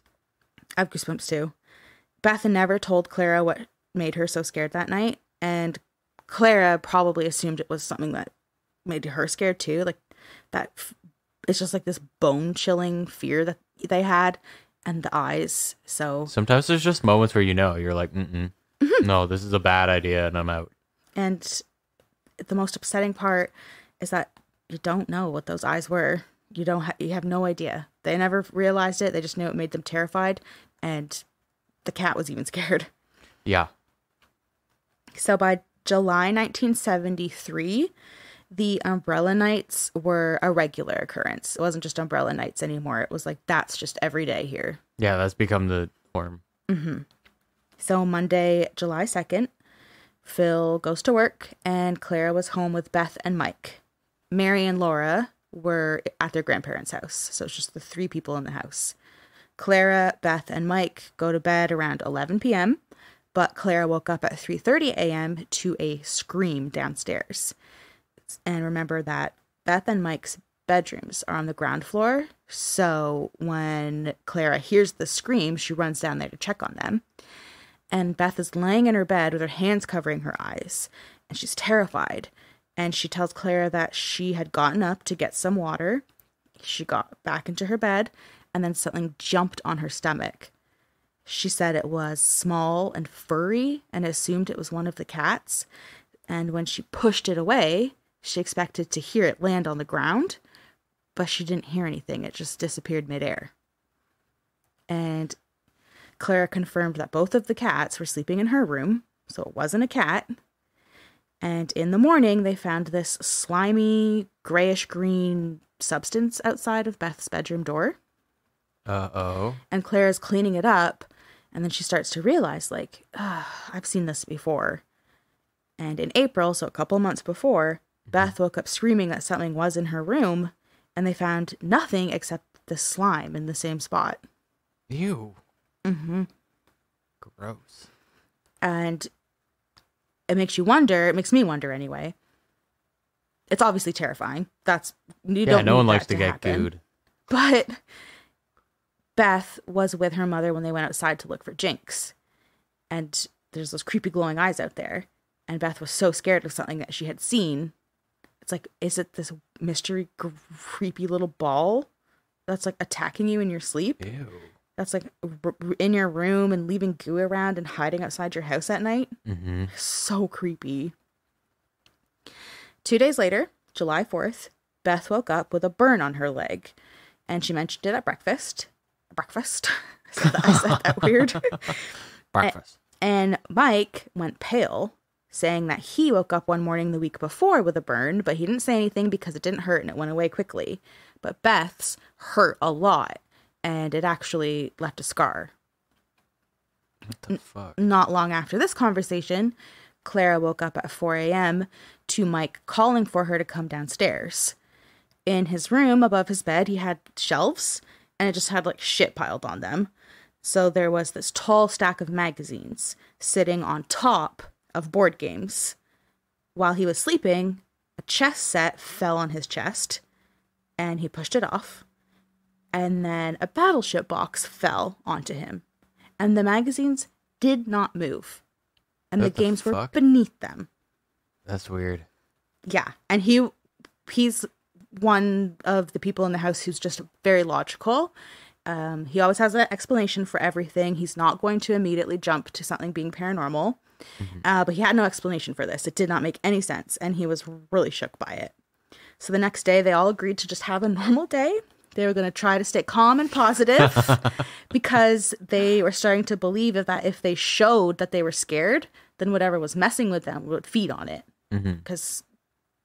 I have goosebumps too. Beth never told Clara what made her so scared that night. And Clara probably assumed it was something that made her scared too. Like that, it's just like this bone-chilling fear that they had, and the eyes. So Sometimes there's just moments where you're like, no, this is a bad idea, and I'm out. And the most upsetting part is that you don't know what those eyes were. You have no idea. They never realized it. They just knew it made them terrified, and the cat was even scared. Yeah. So by July 1973, the umbrella nights were a regular occurrence. It wasn't just umbrella nights anymore. It was like, that's just every day here. Yeah, that's become the norm. So Monday, July 2nd, Phil goes to work, and Clara was home with Beth and Mike. Mary and Laura were at their grandparents' house. So it's just the 3 people in the house. Clara, Beth, and Mike go to bed around 11 p.m., but Clara woke up at 3:30 a.m. to a scream downstairs. And remember that Beth and Mike's bedrooms are on the ground floor. So when Clara hears the scream, she runs down there to check on them. And Beth is laying in her bed with her hands covering her eyes, and she's terrified. And she tells Clara that she had gotten up to get some water. She got back into her bed, and then something jumped on her stomach. She said it was small and furry and assumed it was one of the cats. And when she pushed it away, she expected to hear it land on the ground, but she didn't hear anything. It just disappeared midair. And Clara confirmed that both of the cats were sleeping in her room, so it wasn't a cat. And in the morning, they found this slimy, grayish-green substance outside of Beth's bedroom door. Uh-oh. And Clara's cleaning it up, and then she starts to realize, like, I've seen this before. And in April, so a couple months before, Beth woke up screaming that something was in her room, and they found nothing except the slime in the same spot. Ew. Gross. And it makes you wonder, it makes me wonder anyway. It's obviously terrifying. No one likes to get gooed. But Beth was with her mother when they went outside to look for Jinx. And there's those creepy glowing eyes out there. And Beth was so scared of something that she had seen. It's like, is it this mystery creepy little ball that's like attacking you in your sleep? Ew. That's like in your room and leaving goo around and hiding outside your house at night. So creepy. 2 days later, July 4th, Beth woke up with a burn on her leg. And she mentioned it at breakfast. Breakfast? I said that weird. Breakfast. And Mike went pale, saying that he woke up one morning the week before with a burn, but he didn't say anything because it didn't hurt and it went away quickly. But Beth's hurt a lot, and it actually left a scar. What the fuck? Not long after this conversation, Clara woke up at 4 a.m. to Mike calling for her to come downstairs. In his room above his bed, he had shelves, and it just had like shit piled on them. So there was this tall stack of magazines sitting on top of board games. While he was sleeping, a chess set fell on his chest, and he pushed it off. And then a battleship box fell onto him. And the magazines did not move. And the games were beneath them. That's weird. Yeah. And he's one of the people in the house who's just very logical. He always has an explanation for everything. He's not going to immediately jump to something being paranormal. But he had no explanation for this. It did not make any sense. And he was really shook by it. So the next day, they all agreed to just have a normal day. They were going to try to stay calm and positive because they were starting to believe that if they showed that they were scared, then whatever was messing with them would feed on it. Because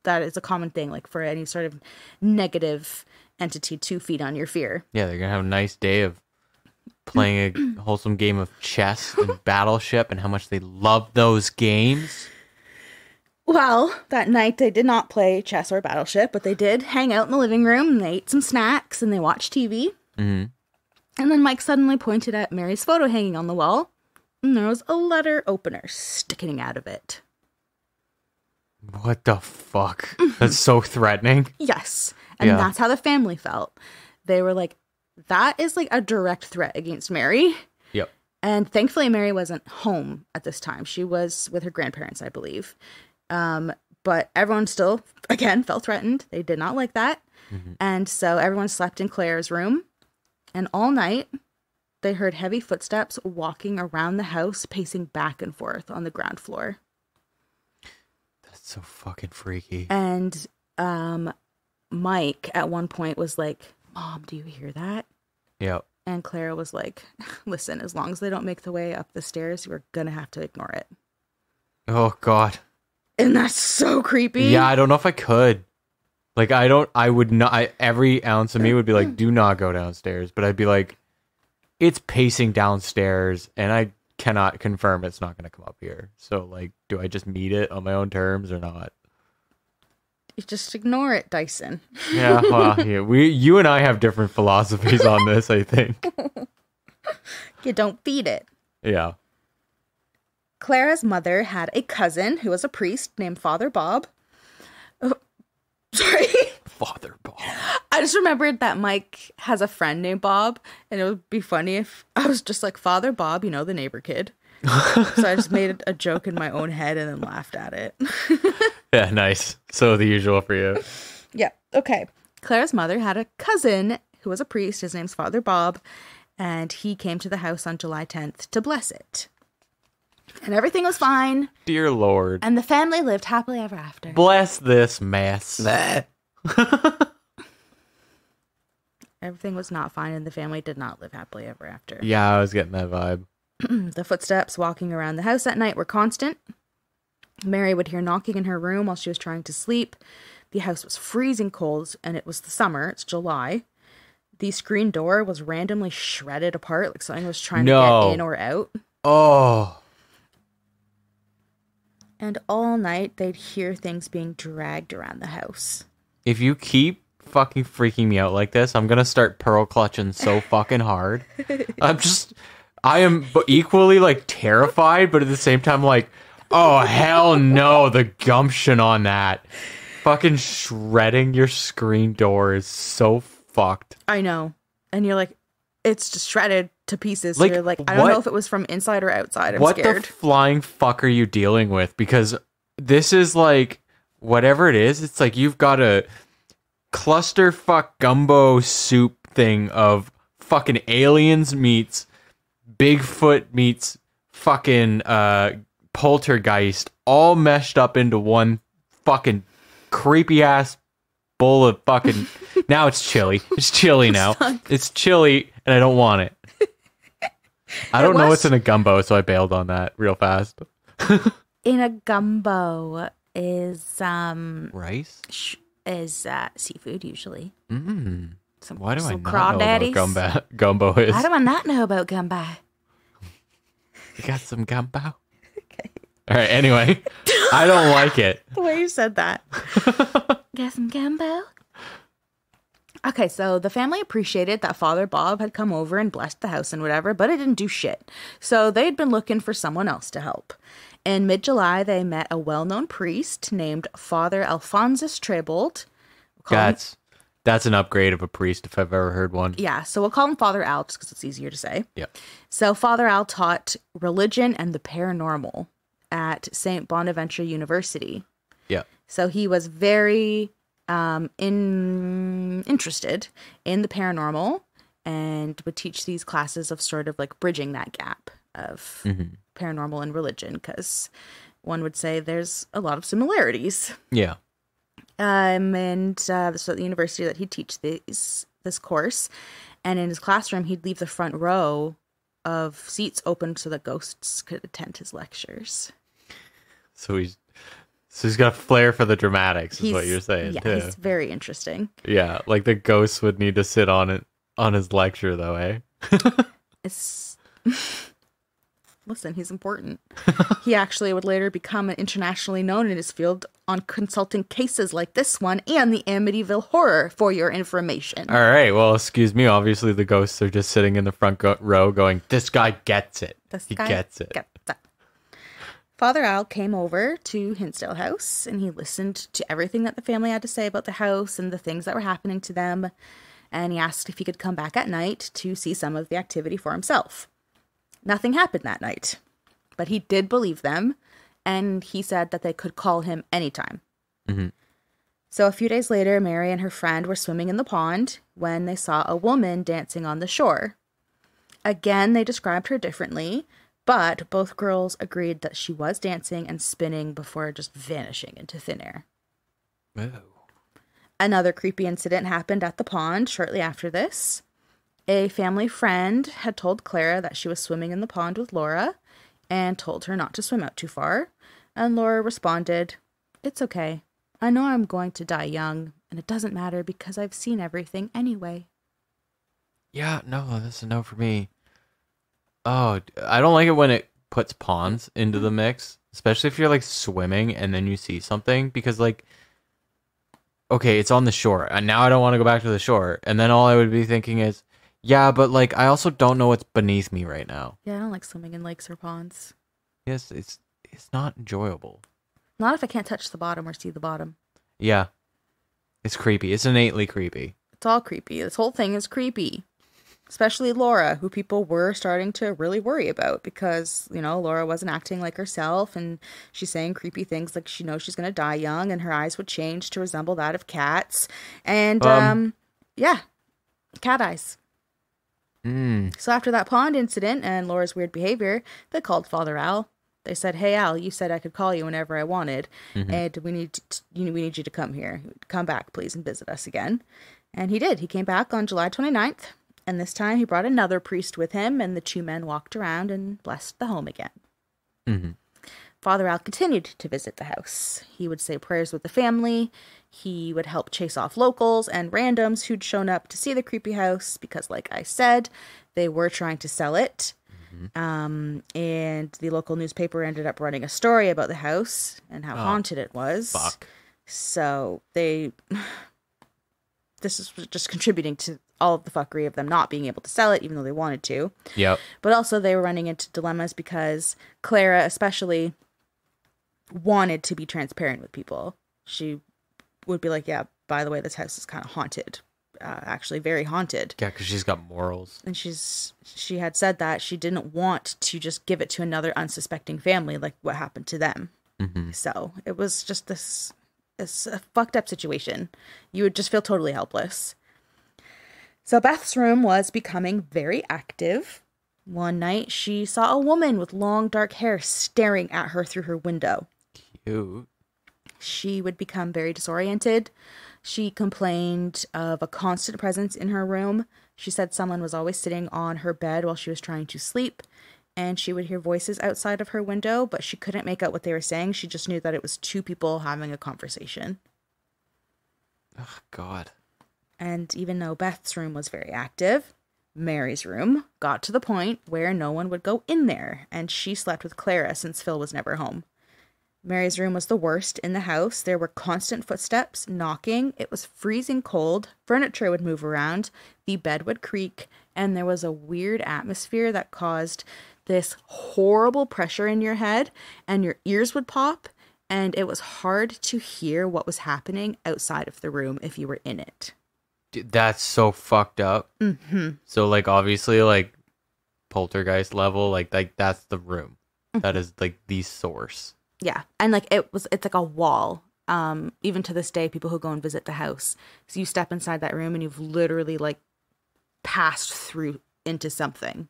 that is a common thing, like for any sort of negative entity to feed on your fear. Yeah, they're going to have a nice day of playing a wholesome game of chess and Battleship and how much they love those games. Well, that night they did not play chess or Battleship, but they did hang out in the living room and they ate some snacks and they watched TV. And then Mike suddenly pointed at Mary's photo hanging on the wall, and there was a letter opener sticking out of it. What the fuck? That's so threatening. Yes. And that's how the family felt. They were like, that is like a direct threat against Mary. Yep. And thankfully, Mary wasn't home at this time. She was with her grandparents, I believe. But everyone still, again, felt threatened. They did not like that. Mm-hmm. And so everyone slept in Claire's room. And all night, they heard heavy footsteps walking around the house, pacing back and forth on the ground floor. That's so fucking freaky. And Mike, at one point, was like, Mom, do you hear that? Yep. And Clara was like, listen, as long as they don't make the way up the stairs, we're going to have to ignore it. Oh, God. And that's so creepy. Yeah, I don't know if I could. Like, I would not, every ounce of me would be like, do not go downstairs. But I'd be like, it's pacing downstairs, and I cannot confirm it's not going to come up here. So, like, do I just meet it on my own terms or not? You just ignore it, Dyson. Yeah, well, yeah, you and I have different philosophies on this, I think. You don't feed it. Yeah. Clara's mother had a cousin who was a priest named Father Bob. Oh, sorry. Father Bob. I just remembered that Mike has a friend named Bob, and it would be funny if I was just like, Father Bob, you know, the neighbor kid. So I just made a joke in my own head and then laughed at it. Yeah, nice. So the usual for you. Yeah, okay. Clara's mother had a cousin who was a priest. His name's Father Bob, and he came to the house on July 10th to bless it. And everything was fine. Dear Lord. And the family lived happily ever after. Bless this mess. Everything was not fine, and the family did not live happily ever after. Yeah, I was getting that vibe. The footsteps walking around the house at night were constant. Mary would hear knocking in her room while she was trying to sleep. The house was freezing cold, and it was the summer. It's July. The screen door was randomly shredded apart, like something was trying to get in or out. Oh. And all night, they'd hear things being dragged around the house. If you keep fucking freaking me out like this, I'm gonna start pearl clutching so fucking hard. I am equally like terrified, but at the same time like, oh hell no, the gumption on that. Fucking shredding your screen door is so fucked. I know. And you're like, it's just shredded to pieces. Like, you're like, I don't know if it was from inside or outside. I'm what scared. What the flying fuck are you dealing with? Because this is like, whatever it is, it's like you've got a clusterfuck gumbo soup thing of fucking aliens meets Bigfoot meets fucking poltergeist all meshed up into one fucking creepy ass bowl of fucking now it's chilly. It's chilly now. It's chilly and I don't want it. I don't know what's in a gumbo, so I bailed on that real fast. In a gumbo is rice? Is seafood usually. Why do I not crawdaddies. know what gumbo is? Why do I not know about gumbo? You got some gumbo? Okay. All right, anyway. I don't like it. The way you said that. Got some gumbo? Okay, so the family appreciated that Father Bob had come over and blessed the house and whatever, but it didn't do shit. So they'd been looking for someone else to help. In mid-July, they met a well-known priest named Father Alphonsus Trebold. That's an upgrade of a priest if I've ever heard one. Yeah, so we'll call him Father Al just because it's easier to say. Yeah. So Father Al taught religion and the paranormal at St. Bonaventure University. Yeah. So he was very interested in the paranormal and would teach these classes of sort of like bridging that gap of paranormal and religion, because one would say there's a lot of similarities. Yeah. So at the university that he'd teach this course, and in his classroom he'd leave the front row of seats open so that ghosts could attend his lectures. So he's got a flair for the dramatics, is what you're saying. Yeah, too. he's very interesting. Yeah, like the ghosts would need to sit on it on his lecture, though, eh? Listen, he's important. He actually would later become internationally known in his field on consulting cases like this one and the Amityville Horror, for your information. All right, well, excuse me. Obviously, the ghosts are just sitting in the front row going, this guy gets it. He gets it. Father Al came over to Hinsdale House and he listened to everything that the family had to say about the house and the things that were happening to them. And he asked if he could come back at night to see some of the activity for himself. Nothing happened that night, but he did believe them, and he said that they could call him anytime. Mm-hmm. So a few days later, Mary and her friend were swimming in the pond when they saw a woman dancing on the shore. Again, they described her differently, but both girls agreed that she was dancing and spinning before just vanishing into thin air. Oh. Another creepy incident happened at the pond shortly after this. A family friend had told Clara that she was swimming in the pond with Laura and told her not to swim out too far. And Laura responded, "It's okay. I know I'm going to die young, and it doesn't matter because I've seen everything anyway." Yeah, no, that's a no for me. Oh, I don't like it when it puts ponds into the mix, especially if you're like swimming and then you see something, because like, okay, it's on the shore, and now I don't want to go back to the shore, and then all I would be thinking is, yeah, but like I also don't know what's beneath me right now. Yeah, I don't like swimming in lakes or ponds. Yes, it's not enjoyable. Not if I can't touch the bottom or see the bottom. Yeah, it's creepy. It's innately creepy. It's all creepy. This whole thing is creepy. Especially Laura, who people were starting to really worry about because, you know, Laura wasn't acting like herself and she's saying creepy things like she knows she's going to die young and her eyes would change to resemble that of cats. And, yeah, cat eyes. So after that pond incident and Laura's weird behavior, they called Father Al. They said, "Hey, Al, you said I could call you whenever I wanted, and we need you to come here. Come back, please, and visit us again." And he did. He came back on July 29th. And this time he brought another priest with him, and the two men walked around and blessed the home again. Mm-hmm. Father Al continued to visit the house. He would say prayers with the family. He would help chase off locals and randoms who'd shown up to see the creepy house because, like I said, they were trying to sell it. And the local newspaper ended up running a story about the house and how haunted it was. Fuck. So this is just contributing to all of the fuckery of them not being able to sell it, even though they wanted to. Yep. But also they were running into dilemmas because Clara especially wanted to be transparent with people. She would be like, "Yeah, by the way, this house is kind of haunted. Actually very haunted." Yeah, because she's got morals. And she had said that she didn't want to just give it to another unsuspecting family like what happened to them. Mm-hmm. So it was just this fucked up situation. You would just feel totally helpless. So Beth's room was becoming very active. One night, she saw a woman with long dark hair staring at her through her window. Cute. She would become very disoriented. She complained of a constant presence in her room. She said someone was always sitting on her bed while she was trying to sleep. And she would hear voices outside of her window, but she couldn't make out what they were saying. She just knew that it was two people having a conversation. Oh, God. And even though Beth's room was very active, Mary's room got to the point where no one would go in there, and she slept with Clara since Phil was never home. Mary's room was the worst in the house. There were constant footsteps, knocking. It was freezing cold. Furniture would move around. The bed would creak, and there was a weird atmosphere that caused this horrible pressure in your head, and your ears would pop, and it was hard to hear what was happening outside of the room if you were in it. Dude, that's so fucked up. Mm-hmm. So, like, obviously, like, poltergeist level, like that's the room. Mm-hmm. That is, like, the source. Yeah. And, like, it's like a wall. Even to this day, people who go and visit the house. So you step inside that room and you've literally, like, passed through into something.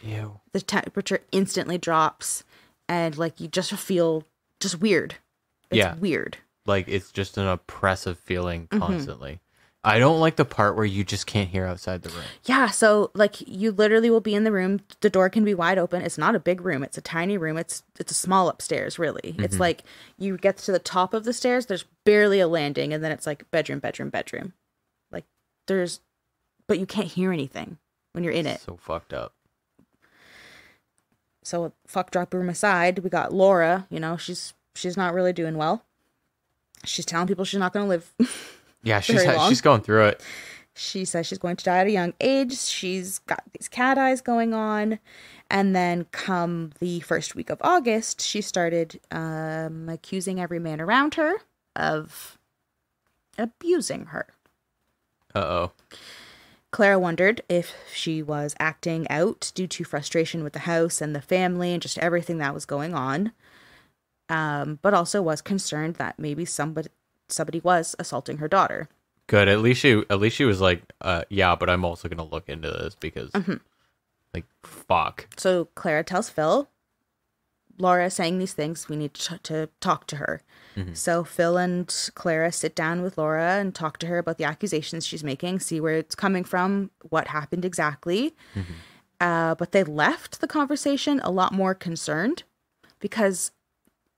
Ew. The temperature instantly drops and, like, you just feel just weird. It's weird. Like, it's just an oppressive feeling constantly. Mm-hmm. I don't like the part where you just can't hear outside the room. Yeah, so, like, you literally will be in the room. The door can be wide open. It's not a big room. It's a tiny room. It's a small upstairs, really. Mm-hmm. It's like you get to the top of the stairs, there's barely a landing, and then it's like bedroom, bedroom, bedroom. Like, but you can't hear anything when you're in it. So fucked up. So, fuck drop room aside, we got Laura. You know, she's not really doing well. She's telling people she's not going to live. Yeah, she's going through it. She says she's going to die at a young age. She's got these cat eyes going on. And then come the first week of August, she started accusing every man around her of abusing her. Uh-oh. Clara wondered if she was acting out due to frustration with the house and the family and just everything that was going on. But also was concerned that maybe somebody was assaulting her daughter. Good. At least she was like, yeah, but I'm also gonna look into this because, like, fuck. So Clara tells Phil, Laura is saying these things. We need to talk to her. So Phil and Clara sit down with Laura and talk to her about the accusations she's making, see where it's coming from, what happened exactly. But they left the conversation a lot more concerned because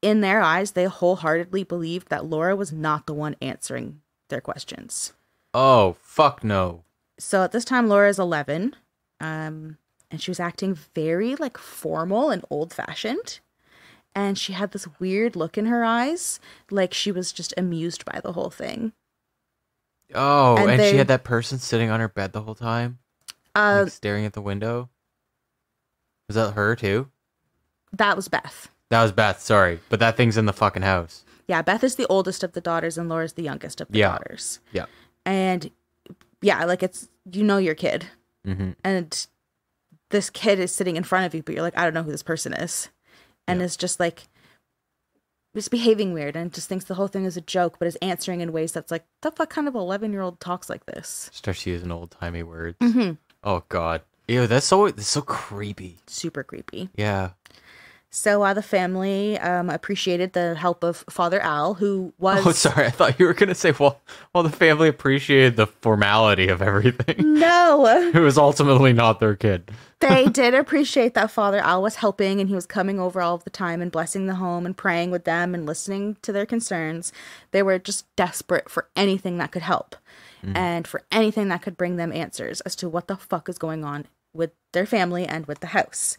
in their eyes, they wholeheartedly believed that Laura was not the one answering their questions. Oh, fuck no. So at this time, Laura is 11, and she was acting very, like, formal and old-fashioned. And she had this weird look in her eyes, like she was just amused by the whole thing. Oh, and she had that person sitting on her bed the whole time? Like, staring at the window? Was that her, too? That was Beth. That was Beth, sorry. But that thing's in the fucking house. Yeah, Beth is the oldest of the daughters, and Laura's the youngest of the daughters. Yeah. And, yeah, like, it's, you know your kid. And this kid is sitting in front of you, but you're like, I don't know who this person is. And is just like, just behaving weird and just thinks the whole thing is a joke, but is answering in ways that's like, the fuck kind of 11-year-old talks like this? Starts using old-timey words. Oh, God. Ew, that's so creepy. Super creepy. Yeah. So the family appreciated the help of Father Al, who was... Oh, sorry. I thought you were going to say, well, the family appreciated the formality of everything. No. It was ultimately not their kid. They did appreciate that Father Al was helping, and he was coming over all of the time and blessing the home and praying with them and listening to their concerns. They were just desperate for anything that could help and for anything that could bring them answers as to what the fuck is going on with their family and with the house.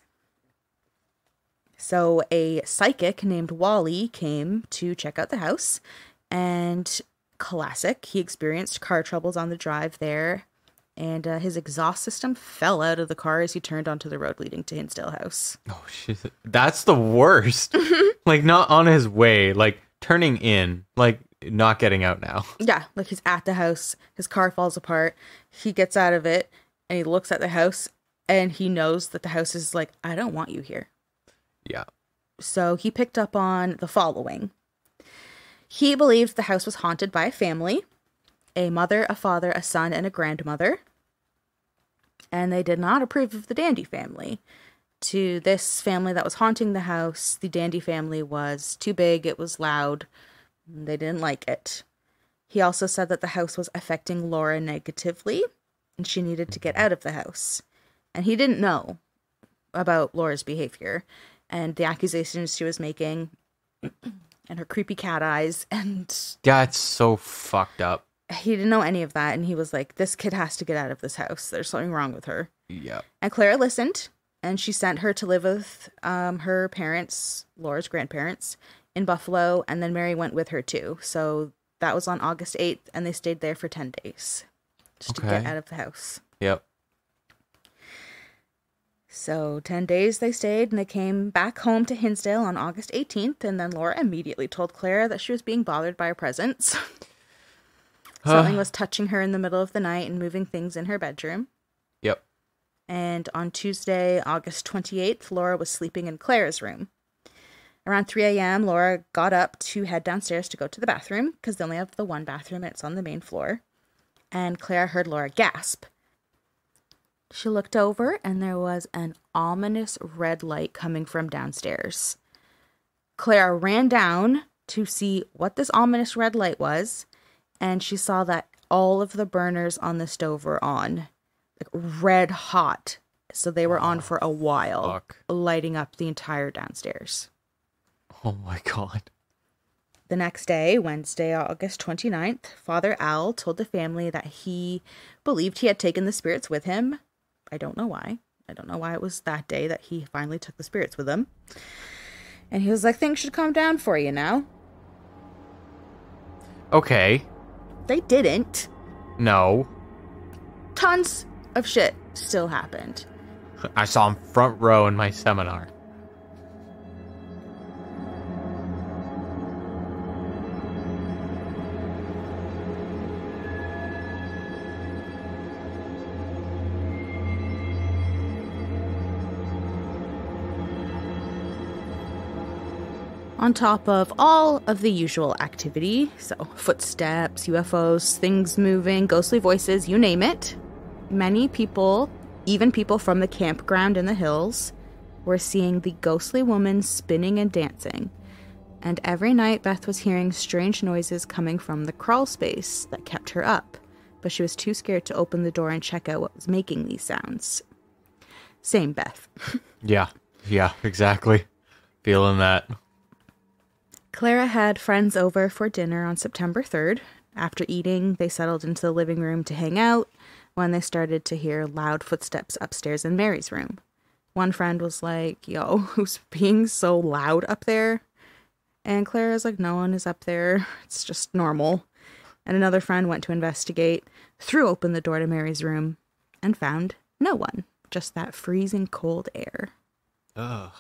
So a psychic named Wally came to check out the house, and classic, he experienced car troubles on the drive there, and his exhaust system fell out of the car as he turned onto the road leading to Hinsdale House. Oh, shit. That's the worst. Like, not on his way, like, turning in, like, not getting out now. Yeah, like he's at the house, his car falls apart, he gets out of it, and he looks at the house, and he knows that the house is like, I don't want you here. Yeah. So he picked up on the following. He believed the house was haunted by a family, a mother, a father, a son, and a grandmother. And they did not approve of the Dandy family. To this family that was haunting the house, the Dandy family was too big, it was loud, they didn't like it. He also said that the house was affecting Laura negatively, and she needed to get out of the house. And he didn't know about Laura's behavior and the accusations she was making and her creepy cat eyes, and That's so fucked up. he didn't know any of that, and he was like, this kid has to get out of this house. There's something wrong with her. Yeah. And Clara listened, and she sent her to live with her parents, Laura's grandparents, in Buffalo, and then Mary went with her too. So that was on August 8th, and they stayed there for 10 days just to get out of the house. Yep. So 10 days they stayed, and they came back home to Hinsdale on August 18th, and then Laura immediately told Clara that she was being bothered by a presence. Something was touching her in the middle of the night and moving things in her bedroom. Yep. And on Tuesday, August 28th, Laura was sleeping in Clara's room. Around 3 a.m., Laura got up to head downstairs to go to the bathroom, because they only have the one bathroom, and it's on the main floor. And Clara heard Laura gasp. She looked over, and there was an ominous red light coming from downstairs. Clara ran down to see what this ominous red light was, and she saw that all of the burners on the stove were on, like red hot. So they were on for a while, lighting up the entire downstairs. Oh my God. The next day, Wednesday, August 29th, Father Al told the family that he believed he had taken the spirits with him. I don't know why. I don't know why it was that day that he finally took the spirits with him. And he was like, things should calm down for you now. Okay. They didn't. No. Tons of shit still happened. I saw him front row in my seminar. On top of all of the usual activity, so footsteps, UFOs, things moving, ghostly voices, you name it, many people, even people from the campground in the hills, were seeing the ghostly woman spinning and dancing. And every night Beth was hearing strange noises coming from the crawl space that kept her up, but she was too scared to open the door and check out what was making these sounds. Same, Beth. Yeah, exactly. Feeling that. Clara had friends over for dinner on September 3rd. After eating, they settled into the living room to hang out when they started to hear loud footsteps upstairs in Mary's room. One friend was like, yo, who's being so loud up there? And Clara's like, no one is up there. It's just normal. And another friend went to investigate, threw open the door to Mary's room, and found no one. Just that freezing cold air. Ugh.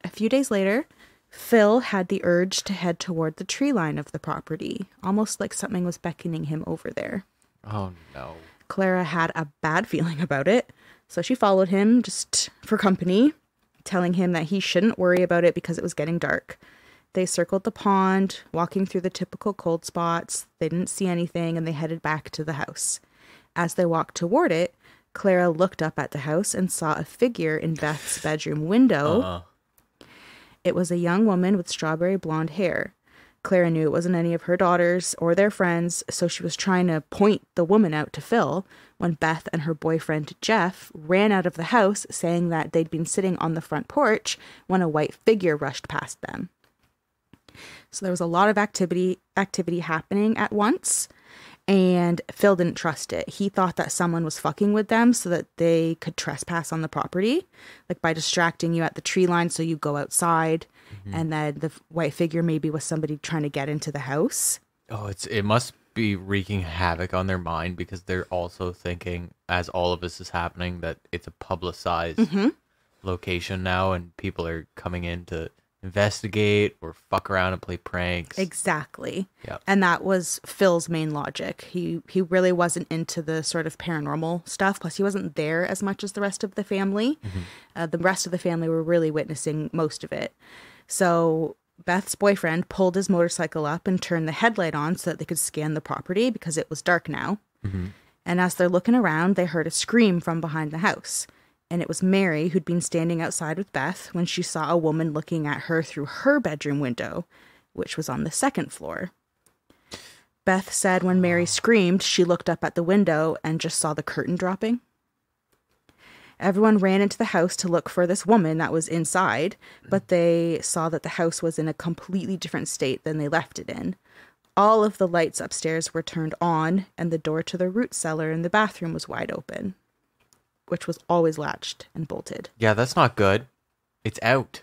A few days later, Phil had the urge to head toward the tree line of the property, almost like something was beckoning him over there. Oh, no. Clara had a bad feeling about it, so she followed him just for company, telling him that he shouldn't worry about it because it was getting dark. They circled the pond, walking through the typical cold spots. They didn't see anything, and they headed back to the house. As they walked toward it, Clara looked up at the house and saw a figure in Beth's bedroom window. It was a young woman with strawberry blonde hair. Clara knew it wasn't any of her daughters or their friends, so she was trying to point the woman out to Phil when Beth and her boyfriend Jeff ran out of the house, saying that they'd been sitting on the front porch when a white figure rushed past them. So there was a lot of activity happening at once, and Phil didn't trust it. He thought that someone was fucking with them so that they could trespass on the property, like by distracting you at the tree line so you go outside, and then the white figure maybe was somebody trying to get into the house. Oh, it must be wreaking havoc on their mind because they're also thinking, as all of this is happening, that it's a publicized location now and people are coming in to investigate or fuck around and play pranks. Exactly. Yep. And that was Phil's main logic. He really wasn't into the sort of paranormal stuff. Plus, he wasn't there as much as the rest of the family. The rest of the family were really witnessing most of it. So Beth's boyfriend pulled his motorcycle up and turned the headlight on so that they could scan the property because it was dark now. And as they're looking around, they heard a scream from behind the house. And it was Mary who'd been standing outside with Beth when she saw a woman looking at her through her bedroom window, which was on the second floor. Beth said when Mary screamed, she looked up at the window and just saw the curtain dropping. Everyone ran into the house to look for this woman that was inside, but they saw that the house was in a completely different state than they left it in. All of the lights upstairs were turned on, and the door to the root cellar in the bathroom was wide open, which was always latched and bolted. Yeah, that's not good. It's out.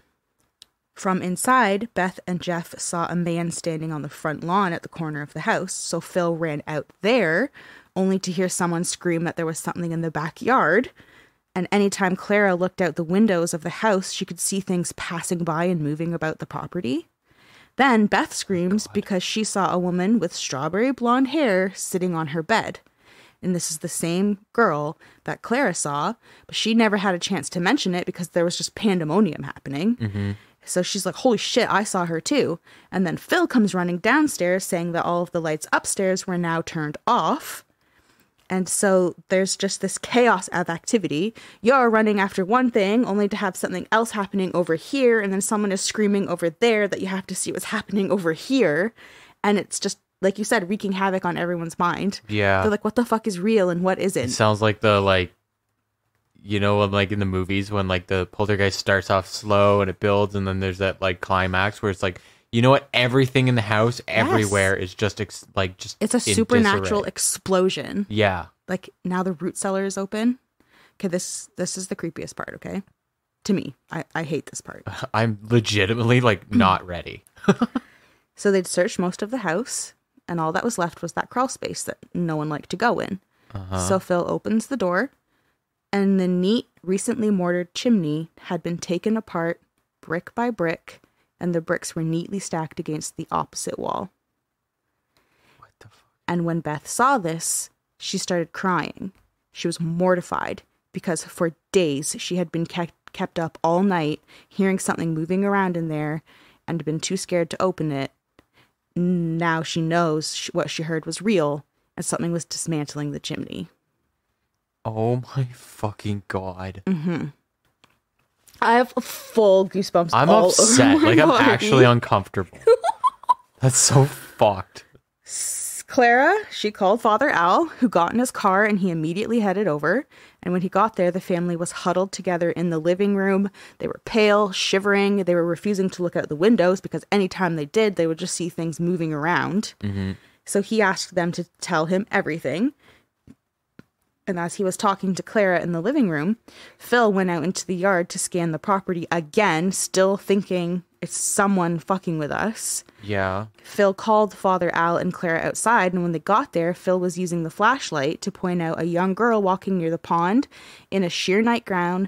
From inside, Beth and Jeff saw a man standing on the front lawn at the corner of the house, so Phil ran out there, only to hear someone scream that there was something in the backyard. And anytime Clara looked out the windows of the house, she could see things passing by and moving about the property. Then Beth screams because she saw a woman with strawberry blonde hair sitting on her bed. And this is the same girl that Clara saw, but she never had a chance to mention it because there was just pandemonium happening. So she's like, holy shit, I saw her too. And then Phil comes running downstairs saying that all of the lights upstairs were now turned off. And so there's just this chaos of activity. You're running after one thing only to have something else happening over here. And then someone is screaming over there that you have to see what's happening over here. And it's just, like you said, wreaking havoc on everyone's mind. Yeah. They're like, what the fuck is real and what isn't? It sounds like you know, like in the movies when like the poltergeist starts off slow and it builds and then there's that like climax where it's like, you know what? Everything in the house, everywhere is just just it's a supernatural explosion. Yeah. Like now the root cellar is open. Okay, this is the creepiest part, okay? To me. I hate this part. I'm legitimately like not ready. So they'd searched most of the house and all that was left was that crawl space that no one liked to go in. So Phil opens the door And the neat, recently mortared chimney had been taken apart brick by brick, and the bricks were neatly stacked against the opposite wall. What the fuck? And when Beth saw this, she started crying. She was mortified because for days she had been kept up all night hearing something moving around in there and had been too scared to open it. Now she knows what she heard was real, and something was dismantling the chimney. Oh my fucking god. Mm-hmm. I have full goosebumps. I'm all upset. over my Like, I'm body. actually uncomfortable. That's so fucked. Clara, she called Father Al, who got in his car, and he immediately headed over. And when he got there, the family was huddled together in the living room. They were pale, shivering. They were refusing to look out the windows because anytime they did, they would just see things moving around. Mm-hmm. So he asked them to tell him everything. And as he was talking to Clara in the living room, Phil went out into the yard to scan the property again, still thinking it's someone fucking with us. Yeah. Phil called Father Al and Clara outside, and when they got there, Phil was using the flashlight to point out a young girl walking near the pond in a sheer nightgown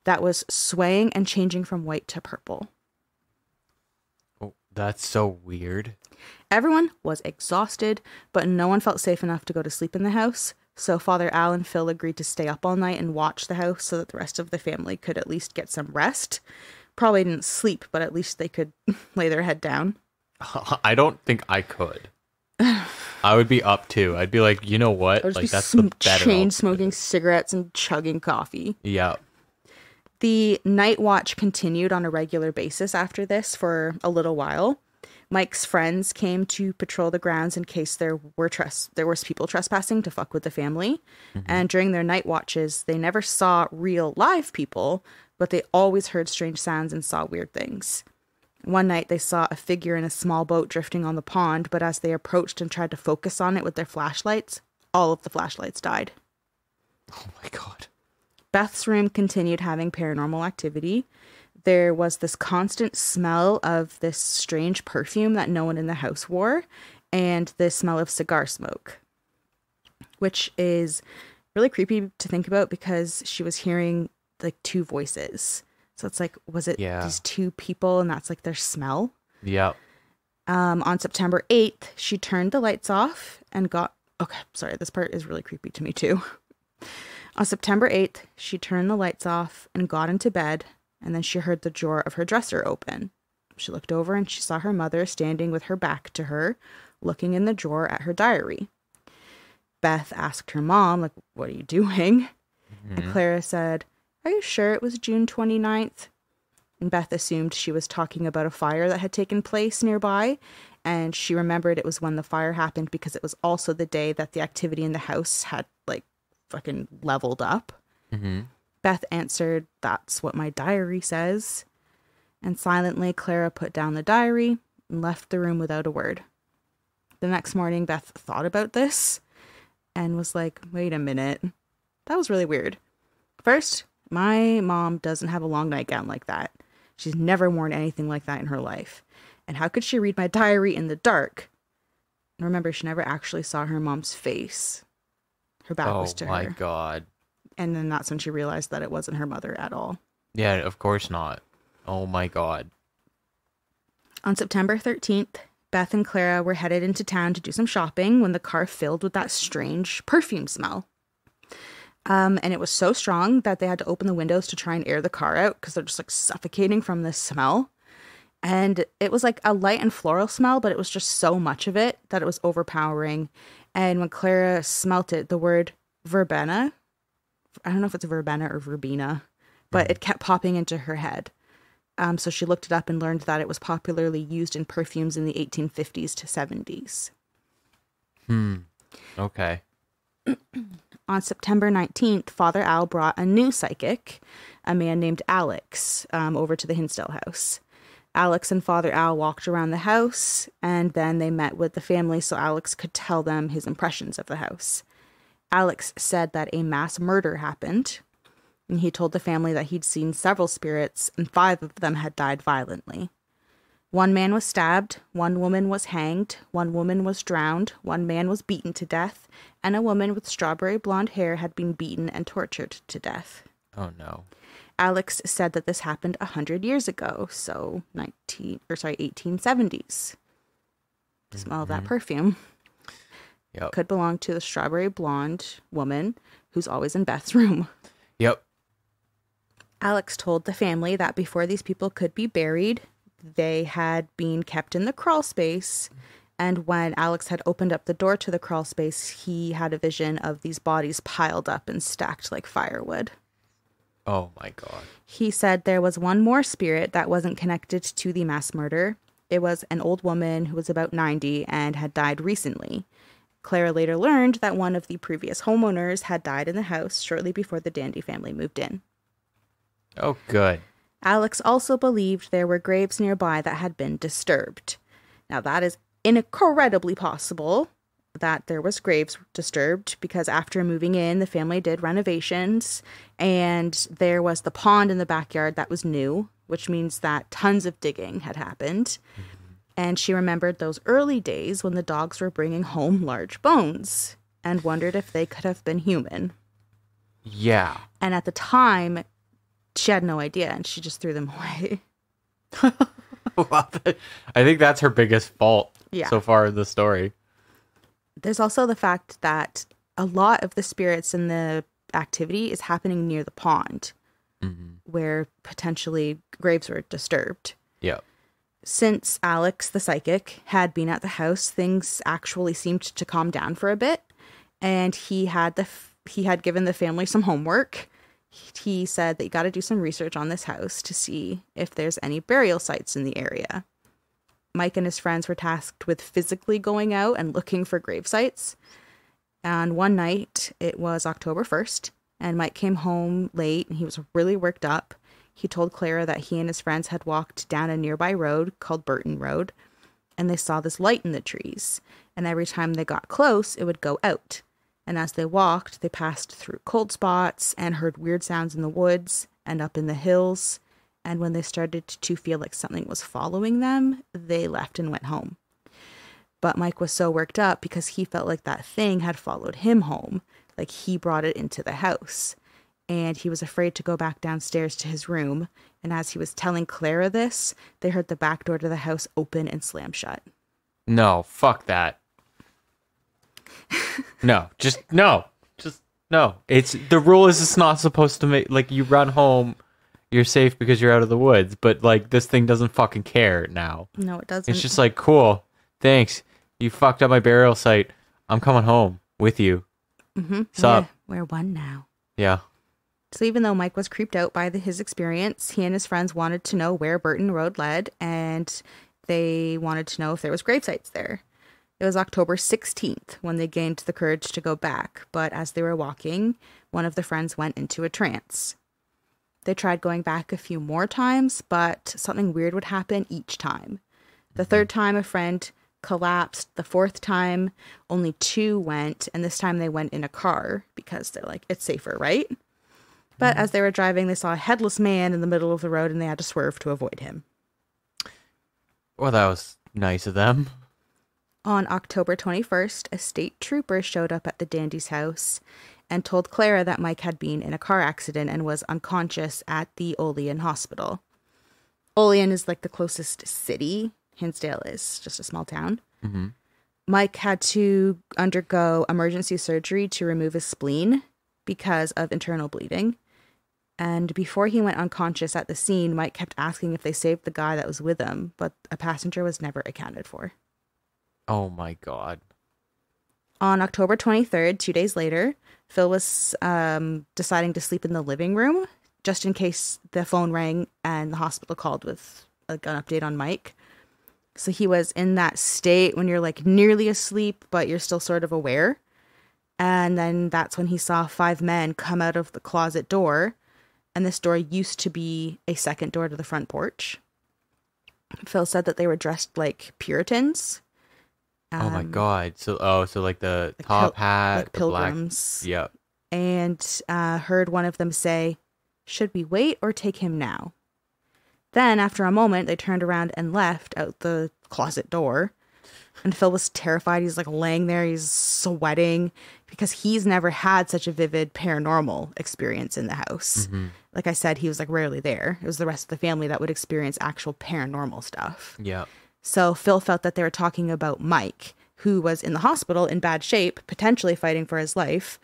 that was swaying and changing from white to purple. Oh, that's so weird. Everyone was exhausted, but no one felt safe enough to go to sleep in the house. So Father Al and Phil agreed to stay up all night and watch the house so that the rest of the family could at least get some rest. Probably didn't sleep, but at least they could lay their head down. I don't think I could. I would be up too. I'd be like, you know what? Or just Like, be that's the better. chain smoking cigarettes and chugging coffee. Yeah. The night watch continued on a regular basis after this for a little while. Mike's friends came to patrol the grounds in case there was people trespassing to fuck with the family. Mm-hmm. And during their night watches, they never saw real live people, but they always heard strange sounds and saw weird things. One night they saw a figure in a small boat drifting on the pond, but as they approached and tried to focus on it with their flashlights, all of the flashlights died. Oh my god. Beth's room continued having paranormal activity. There was this constant smell of this strange perfume that no one in the house wore, and the smell of cigar smoke, which is really creepy to think about because she was hearing like two voices. So it's like, was it these two people and that's like their smell? Yeah. On September 8th, she turned the lights off and got... Okay, sorry, this part is really creepy to me too. On September 8th, she turned the lights off and got into bed, and then she heard the drawer of her dresser open. She looked over and she saw her mother standing with her back to her, looking in the drawer at her diary. Beth asked her mom, like, what are you doing? Mm-hmm. And Clara said, are you sure it was June 29th? And Beth assumed she was talking about a fire that had taken place nearby, and she remembered it was when the fire happened because it was also the day that the activity in the house had, like, fucking leveled up. Mm-hmm. Beth answered, that's what my diary says. And silently, Clara put down the diary and left the room without a word. The next morning, Beth thought about this and was like, wait a minute. That was really weird. First, my mom doesn't have a long nightgown like that. She's never worn anything like that in her life. And how could she read my diary in the dark? And remember, she never actually saw her mom's face. Her back was to her. Oh my god. And then that's when she realized that it wasn't her mother at all. Yeah, of course not. Oh my god. On September 13th, Beth and Clara were headed into town to do some shopping when the car filled with that strange perfume smell. And it was so strong that they had to open the windows to try and air the car out because they're just like suffocating from this smell. And it was like a light and floral smell, but it was just so much of it that it was overpowering. And when Clara smelt it, the word verbena, I don't know if it's verbena or verbena, but it kept popping into her head. So she looked it up and learned that it was popularly used in perfumes in the 1850s to 70s. Okay. On September 19th, Father Al brought a new psychic, a man named Alex, over to the Hinsdale House. Alex and Father Al walked around the house, and then they met with the family so Alex could tell them his impressions of the house. Alex said that a mass murder happened, and he told the family that he'd seen several spirits, and 5 of them had died violently. One man was stabbed, one woman was hanged, one woman was drowned, one man was beaten to death, and a woman with strawberry blonde hair had been beaten and tortured to death. Oh no. Alex said that this happened 100 years ago, so 1870s. The smell of that perfume Yep. could belong to the strawberry blonde woman who's always in Beth's room. Yep. Alex told the family that before these people could be buried, they had been kept in the crawl space. And when Alex had opened up the door to the crawl space, he had a vision of these bodies piled up and stacked like firewood. Oh my God. He said there was one more spirit that wasn't connected to the mass murder. It was an old woman who was about 90 and had died recently. Clara later learned that one of the previous homeowners had died in the house shortly before the Dandy family moved in. Oh, good. Alex also believed there were graves nearby that had been disturbed. Now, that is incredibly possible that there was graves disturbed because after moving in, the family did renovations and there was the pond in the backyard that was new, which means that tons of digging had happened. And she remembered those early days when the dogs were bringing home large bones and wondered if they could have been human. Yeah. And at the time, she had no idea and she just threw them away. Well, I think that's her biggest fault so far in the story. There's also the fact that a lot of the spirits in the activity is happening near the pond, where potentially graves were disturbed. Yeah. Since Alex, the psychic, had been at the house, things actually seemed to calm down for a bit, and he had given the family some homework. He said that you got to do some research on this house to see if there's any burial sites in the area. Mike and his friends were tasked with physically going out and looking for grave sites. And one night, it was October 1st, and Mike came home late and he was really worked up. He told Clara that he and his friends had walked down a nearby road called Burton Road, and they saw this light in the trees. And every time they got close, it would go out. And as they walked, they passed through cold spots and heard weird sounds in the woods and up in the hills. And when they started to feel like something was following them, they left and went home. But Mike was so worked up because he felt like that thing had followed him home, like he brought it into the house. And he was afraid to go back downstairs to his room. And as he was telling Clara this, they heard the back door to the house open and slam shut. No, fuck that. No. It's the rule is it's not supposed to make, like, you run home, you're safe because you're out of the woods, but like this thing doesn't fucking care now. No, it doesn't. It's just like, cool, thanks. You fucked up my burial site. I'm coming home with you. Sup? We're one now. Yeah. So even though Mike was creeped out by his experience, he and his friends wanted to know where Burton Road led, and they wanted to know if there was grave sites there. It was October 16th when they gained the courage to go back, but as they were walking, one of the friends went into a trance. They tried going back a few more times, but something weird would happen each time. The third time, a friend collapsed. The fourth time, only two went, and this time they went in a car because they're like, it's safer, right? But as they were driving, they saw a headless man in the middle of the road, and they had to swerve to avoid him. Well, that was nice of them. On October 21st, a state trooper showed up at the Dandy's house and told Clara that Mike had been in a car accident and was unconscious at the Olean Hospital. Olean is like the closest city. Hinsdale is just a small town. Mike had to undergo emergency surgery to remove his spleen because of internal bleeding. And before he went unconscious at the scene, Mike kept asking if they saved the guy that was with him, but a passenger was never accounted for. Oh my God. On October 23rd, 2 days later, Phil was deciding to sleep in the living room just in case the phone rang and the hospital called with like an update on Mike. So he was in that state when you're like nearly asleep, but you're still sort of aware. And then that's when he saw 5 men come out of the closet door. And this door used to be a second door to the front porch. Phil said that they were dressed like Puritans. Oh my God. So like the like top hat, like the black. pilgrims. Yep. And heard one of them say, "Should we wait or take him now?" Then, after a moment, they turned around and left out the closet door. And Phil was terrified. He's like laying there. He's sweating because he's never had such a vivid paranormal experience in the house. Mm-hmm. Like I said, he was like rarely there. It was the rest of the family that would experience actual paranormal stuff. Yeah. So Phil felt that they were talking about Mike, who was in the hospital in bad shape, potentially fighting for his life.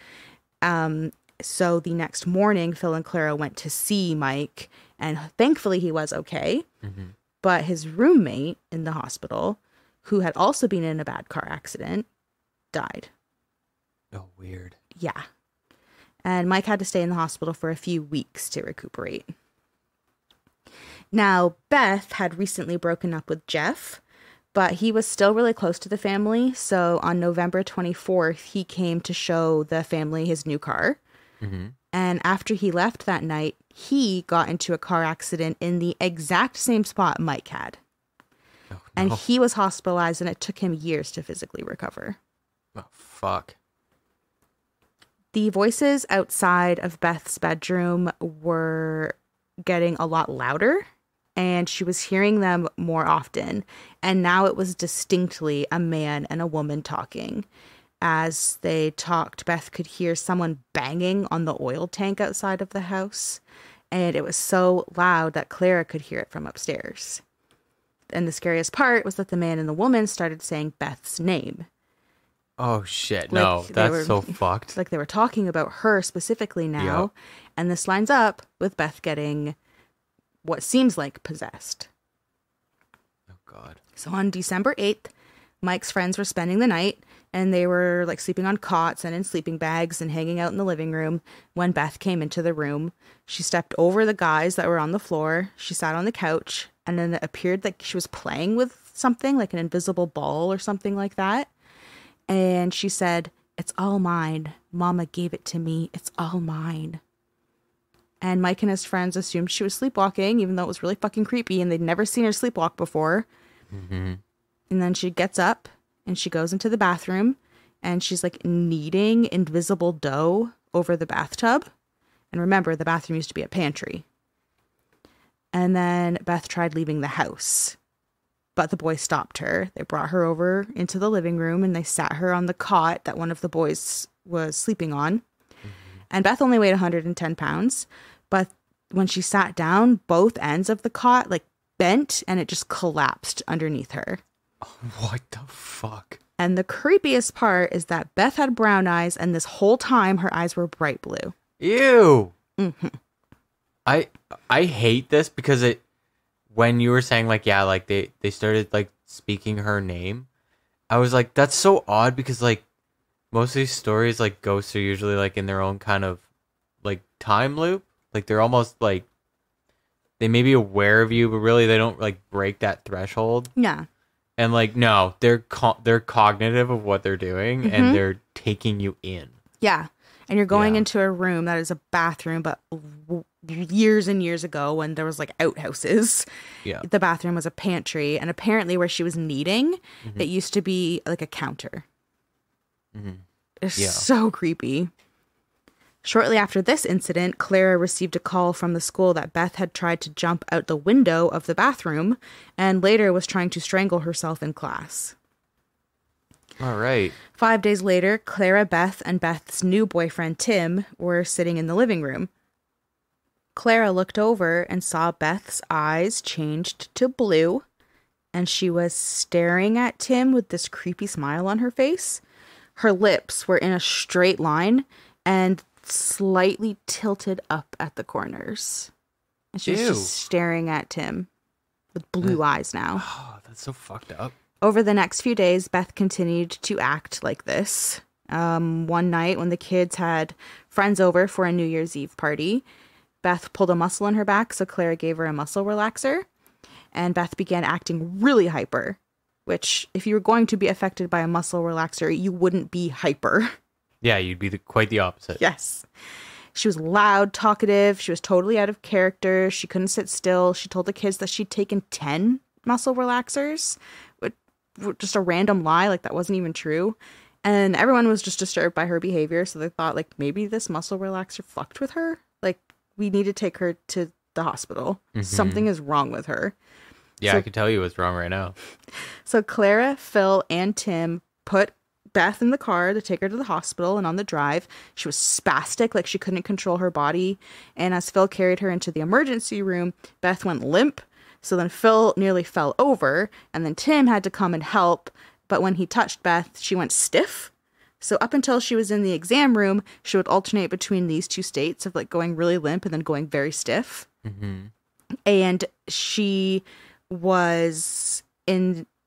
So the next morning, Phil and Clara went to see Mike, and thankfully he was okay. Mm-hmm. But his roommate in the hospital, who had also been in a bad car accident, died. Oh, weird. Yeah. And Mike had to stay in the hospital for a few weeks to recuperate. Now, Beth had recently broken up with Jeff, but he was still really close to the family. So on November 24th, he came to show the family his new car. Mm-hmm. And after he left that night, he got into a car accident in the exact same spot Mike had. Oh, no. And he was hospitalized, and it took him years to physically recover. Oh, fuck. The voices outside of Beth's bedroom were getting a lot louder, and she was hearing them more often. And now it was distinctly a man and a woman talking. As they talked, Beth could hear someone banging on the oil tank outside of the house. And it was so loud that Clara could hear it from upstairs. And the scariest part was that the man and the woman started saying Beth's name. Oh, shit. Like No, they that's were- so fucked. Like they were talking about her specifically now. Yep. And this lines up with Beth getting what seems like possessed. Oh, God. So on December 8th, Mike's friends were spending the night, and they were like sleeping on cots and in sleeping bags and hanging out in the living room when Beth came into the room. She stepped over the guys that were on the floor. She sat on the couch, and then it appeared like she was playing with something, like an invisible ball or something like that. And she said, "It's all mine. Mama gave it to me. It's all mine." And Mike and his friends assumed she was sleepwalking, even though it was really fucking creepy and they'd never seen her sleepwalk before. Mm-hmm. And then she gets up and she goes into the bathroom and she's like kneading invisible dough over the bathtub. And remember, the bathroom used to be a pantry. And then Beth tried leaving the house, but the boys stopped her. They brought her over into the living room and they sat her on the cot that one of the boys was sleeping on. And Beth only weighed 110 pounds, but when she sat down, both ends of the cot like bent and it just collapsed underneath her. What the fuck? And the creepiest part is that Beth had brown eyes, and this whole time her eyes were bright blue. Ew. Mm-hmm. I hate this because when you were saying like, yeah, like they started like speaking her name, I was like, that's so odd because like most of these stories, like ghosts are usually like in their own kind of like time loop. Like they're almost like they may be aware of you, but really they don't like break that threshold. Yeah. And like, no, they're cognitive of what they're doing and they're taking you in. Yeah. And you're going Yeah. into a room that is a bathroom, but years and years ago when there was like outhouses, Yeah. the bathroom was a pantry. And apparently where she was kneading, it used to be like a counter. It's Yeah. so creepy. Shortly after this incident, Clara received a call from the school that Beth had tried to jump out the window of the bathroom and later was trying to strangle herself in class. All right. 5 days later, Clara, Beth, and Beth's new boyfriend, Tim, were sitting in the living room. Clara looked over and saw Beth's eyes changed to blue, and she was staring at Tim with this creepy smile on her face. Her lips were in a straight line and slightly tilted up at the corners. And she was Ew. just staring at Tim with blue eyes now. Oh, that's so fucked up. Over the next few days, Beth continued to act like this. One night when the kids had friends over for a New Year's Eve party, Beth pulled a muscle in her back, so Clara gave her a muscle relaxer. And Beth began acting really hyper, which if you were going to be affected by a muscle relaxer, you wouldn't be hyper. Yeah, you'd be quite the opposite. Yes. She was loud, talkative. She was totally out of character. She couldn't sit still. She told the kids that she'd taken 10 muscle relaxers. Just a random lie, like that wasn't even true. And everyone was just disturbed by her behavior. So they thought like maybe this muscle relaxer fucked with her. Like we need to take her to the hospital. Something is wrong with her. Yeah, So- I can tell you what's wrong right now. So Clara, Phil, and Tim put Beth in the car to take her to the hospital, and on the drive, she was spastic, like she couldn't control her body. And as Phil carried her into the emergency room, Beth went limp. So then Phil nearly fell over, and then Tim had to come and help. But when he touched Beth, she went stiff. So up until she was in the exam room, she would alternate between these two states of like going really limp and then going very stiff. And she was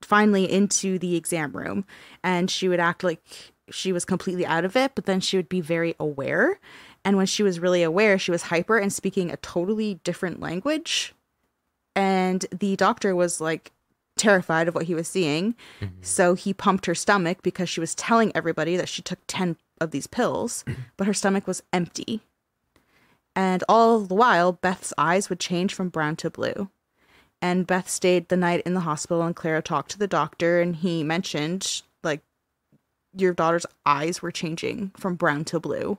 finally into the exam room, and she would act like she was completely out of it, but then she would be very aware. And when she was really aware, she was hyper and speaking a totally different language. And the doctor was like terrified of what he was seeing. So he pumped her stomach because she was telling everybody that she took 10 of these pills, but her stomach was empty. And all the while, Beth's eyes would change from brown to blue. And Beth stayed the night in the hospital, and Clara talked to the doctor, and he mentioned, like, your daughter's eyes were changing from brown to blue.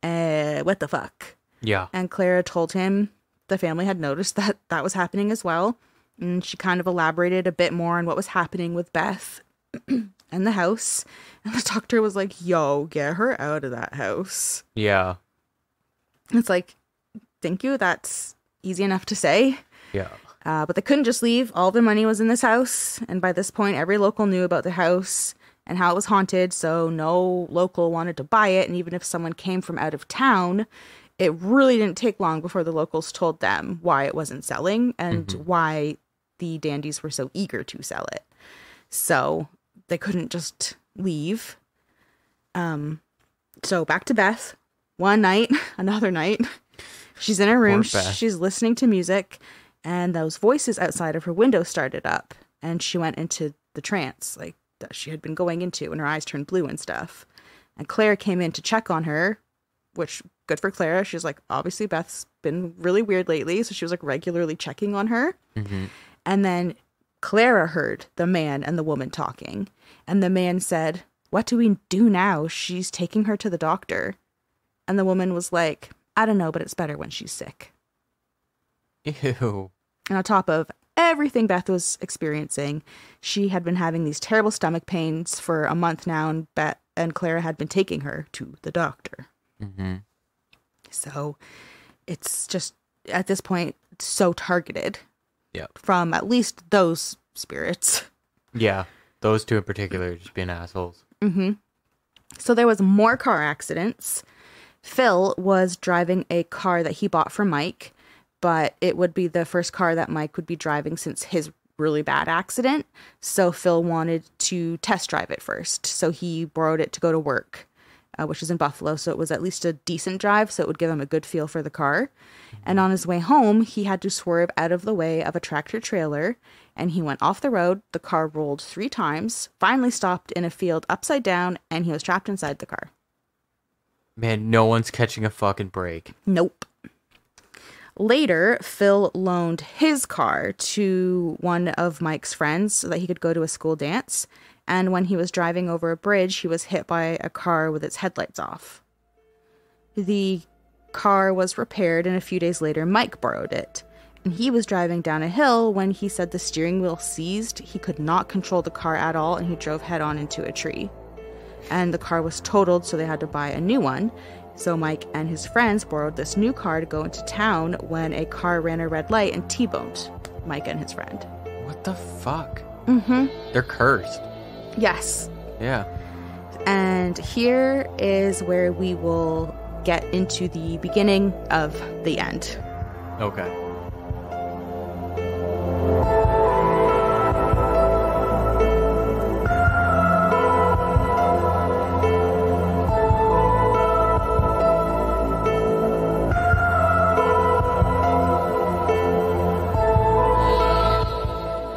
What the fuck? Yeah. And Clara told him the family had noticed that that was happening as well. And she kind of elaborated a bit more on what was happening with Beth and the house. And the doctor was like, yo, get her out of that house. Yeah. It's like, thank you. That's easy enough to say. Yeah. But they couldn't just leave. All their money was in this house. And by this point, every local knew about the house and how it was haunted. So no local wanted to buy it. And even if someone came from out of town, it really didn't take long before the locals told them why it wasn't selling and why the dandies were so eager to sell it. So they couldn't just leave. So back to Beth. One night, another night, she's in her room. Poor Beth. She's listening to music, and those voices outside of her window started up, and she went into the trance, like that she had been going into, and her eyes turned blue and stuff. And Claire came in to check on her, which, good for Clara. She's like, obviously Beth's been really weird lately, so she was like regularly checking on her. And then Clara heard the man and the woman talking, and the man said, "What do we do now? She's taking her to the doctor." And the woman was like, "I don't know, but it's better when she's sick." Ew. And on top of everything Beth was experiencing, she had been having these terrible stomach pains for a month now, and Beth and Clara had been taking her to the doctor. So it's just, at this point, so targeted Yeah. from at least those spirits. Yeah. Those two in particular just being assholes. So there was more car accidents. Phil was driving a car that he bought for Mike, but it would be the first car that Mike would be driving since his really bad accident. So Phil wanted to test drive it first. So he borrowed it to go to work, which is in Buffalo. So it was at least a decent drive. So it would give him a good feel for the car. And on his way home, he had to swerve out of the way of a tractor trailer, and he went off the road. The car rolled 3 times, finally stopped in a field upside down, and he was trapped inside the car. Man, no one's catching a fucking break. Nope. Later, Phil loaned his car to one of Mike's friends so that he could go to a school dance. And when he was driving over a bridge, he was hit by a car with its headlights off. The car was repaired, and a few days later, Mike borrowed it. And he was driving down a hill when he said the steering wheel seized. He could not control the car at all, and he drove head on into a tree. And the car was totaled, so they had to buy a new one. So Mike and his friends borrowed this new car to go into town when a car ran a red light and T-boned Mike and his friend. What the fuck? They're cursed. Yes. Yeah. And here is where we will get into the beginning of the end. Okay.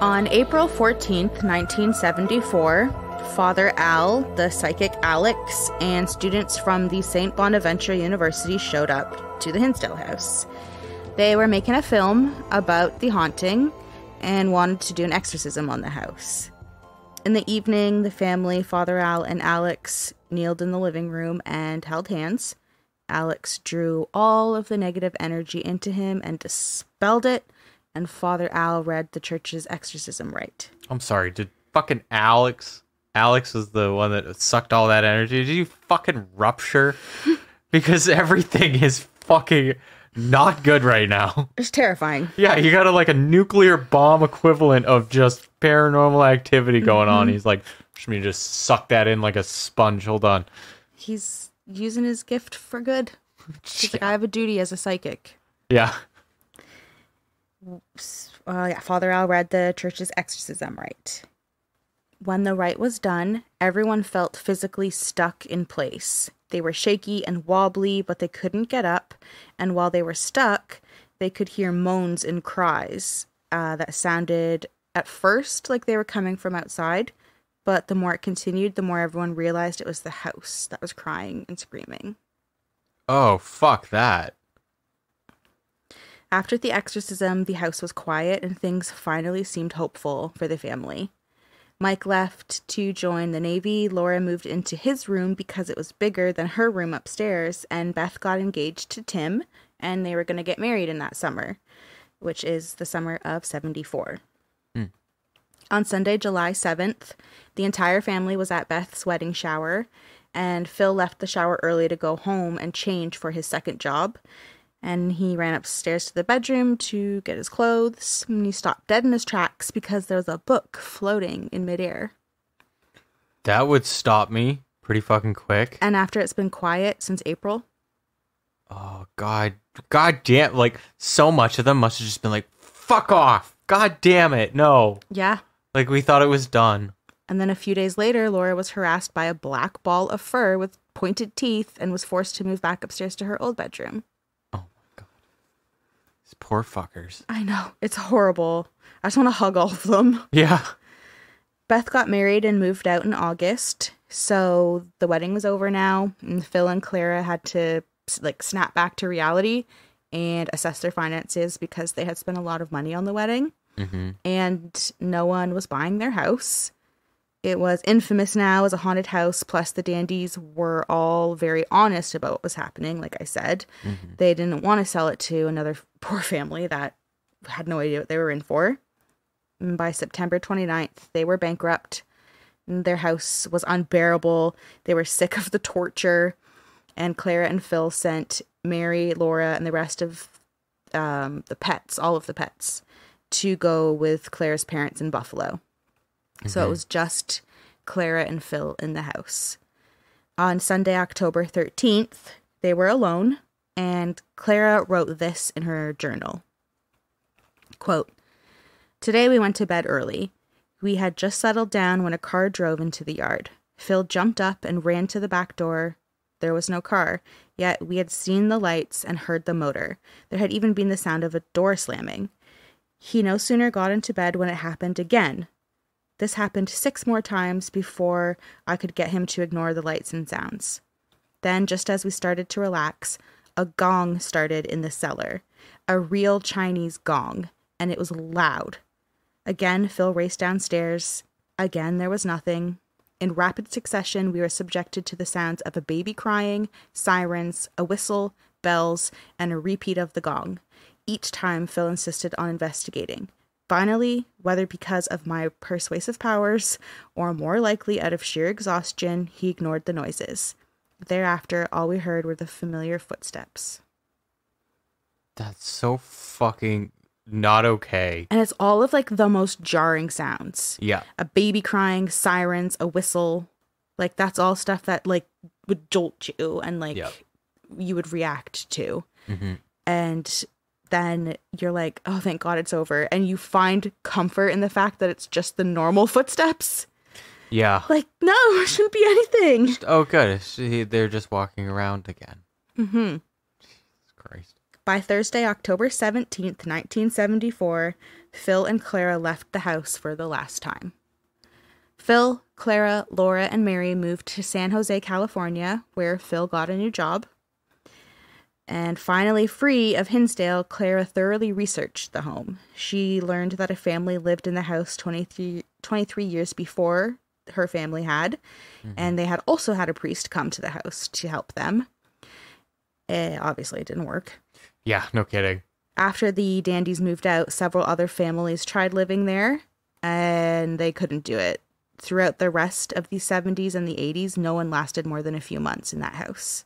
On April 14th, 1974, Father Al, the psychic Alex, and students from the St. Bonaventure University showed up to the Hinsdale House. They were making a film about the haunting and wanted to do an exorcism on the house. In the evening, the family, Father Al and Alex, kneeled in the living room and held hands. Alex drew all of the negative energy into him and dispelled it, and Father Al read the church's exorcism rite. I'm sorry, did fucking Alex was the one that sucked all that energy? Did you fucking rupture? Because everything is fucking not good right now. It's terrifying. Yeah, you got a nuclear bomb equivalent of just paranormal activity going on. He's like, just suck that in like a sponge. Hold on. He's using his gift for good. He's like, I have a duty as a psychic. Yeah. Father Al read the church's exorcism rite. When the rite was done, everyone felt physically stuck in place. They were shaky and wobbly, but they couldn't get up. And while they were stuck, they could hear moans and cries that sounded at first like they were coming from outside. But the more it continued, the more everyone realized it was the house that was crying and screaming. Oh, fuck that. After the exorcism, the house was quiet and things finally seemed hopeful for the family. Mike left to join the Navy. Laura moved into his room because it was bigger than her room upstairs, and Beth got engaged to Tim, and they were going to get married in that summer, which is the summer of 74. On Sunday, July 7th, the entire family was at Beth's wedding shower, and Phil left the shower early to go home and change for his second job. And he ran upstairs to the bedroom to get his clothes, and he stopped dead in his tracks because there was a book floating in midair. That would stop me pretty fucking quick. And after it's been quiet since April. Oh, God damn. So much of them must have just been like, fuck off. God damn it. No. Yeah. We thought it was done. And then a few days later, Laura was harassed by a black ball of fur with pointed teeth and was forced to move back upstairs to her old bedroom. Oh, my God. These poor fuckers. I know. It's horrible. I just want to hug all of them. Yeah. Beth got married and moved out in August. So the wedding was over now. And Phil and Clara had to snap back to reality and assess their finances because they had spent a lot of money on the wedding. Mm-hmm. And no one was buying their house. It was infamous now as a haunted house, plus the Dandies were all very honest about what was happening, like I said. Mm-hmm. They didn't want to sell it to another poor family that had no idea what they were in for. And by September 29th, they were bankrupt. Their house was unbearable. They were sick of the torture. And Clara and Phil sent Mary, Laura, and the rest of the pets, all of the pets, to go with Clara's parents in Buffalo. Mm-hmm. So it was just Clara and Phil in the house. On Sunday, October 13th, they were alone, and Clara wrote this in her journal. Quote, "Today we went to bed early. We had just settled down when a car drove into the yard. Phil jumped up and ran to the back door. There was no car, yet we had seen the lights and heard the motor. There had even been the sound of a door slamming. He no sooner got into bed when it happened again. This happened 6 more times before I could get him to ignore the lights and sounds. Then, just as we started to relax, a gong started in the cellar. A real Chinese gong, and it was loud. Again, Phil raced downstairs. Again, there was nothing. In rapid succession, we were subjected to the sounds of a baby crying, sirens, a whistle, bells, and a repeat of the gong. Each time, Phil insisted on investigating. Finally, whether because of my persuasive powers, or more likely out of sheer exhaustion, he ignored the noises. Thereafter, all we heard were the familiar footsteps." That's so fucking not okay. And it's all of the most jarring sounds. Yeah. A baby crying, sirens, a whistle. That's all stuff that would jolt you and Yep. you would react to. Mm-hmm. And then you're like, oh, thank God it's over. And you find comfort in the fact that it's just the normal footsteps. Yeah. No, it shouldn't be anything. Oh, good. They're just walking around again. Mm-hmm. Jesus Christ. By Thursday, October 17th, 1974, Phil and Clara left the house for the last time. Phil, Clara, Laura, and Mary moved to San Jose, California, where Phil got a new job. And finally free of Hinsdale, Clara thoroughly researched the home. She learned that a family lived in the house 23 years before her family had, and they had also had a priest come to the house to help them. Obviously, it didn't work. Yeah, no kidding. After the Dandys moved out, several other families tried living there, and they couldn't do it. Throughout the rest of the 70s and the 80s, no one lasted more than a few months in that house.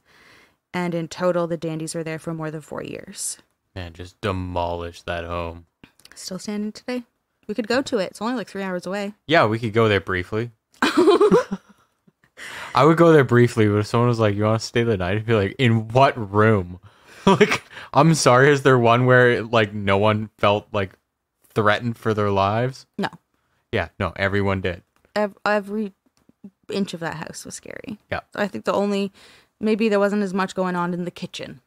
And in total, the Dandys were there for more than 4 years. Man, just demolish that home. Still standing today. We could go to it. It's only like 3 hours away. Yeah, we could go there briefly. I would go there briefly, but if someone was like, you want to stay the night? I'd be like, in what room? Like, I'm sorry, is there one where, like, no one felt, like, threatened for their lives? No. Yeah, no, everyone did. Every inch of that house was scary. Yeah. So I think maybe there wasn't as much going on in the kitchen.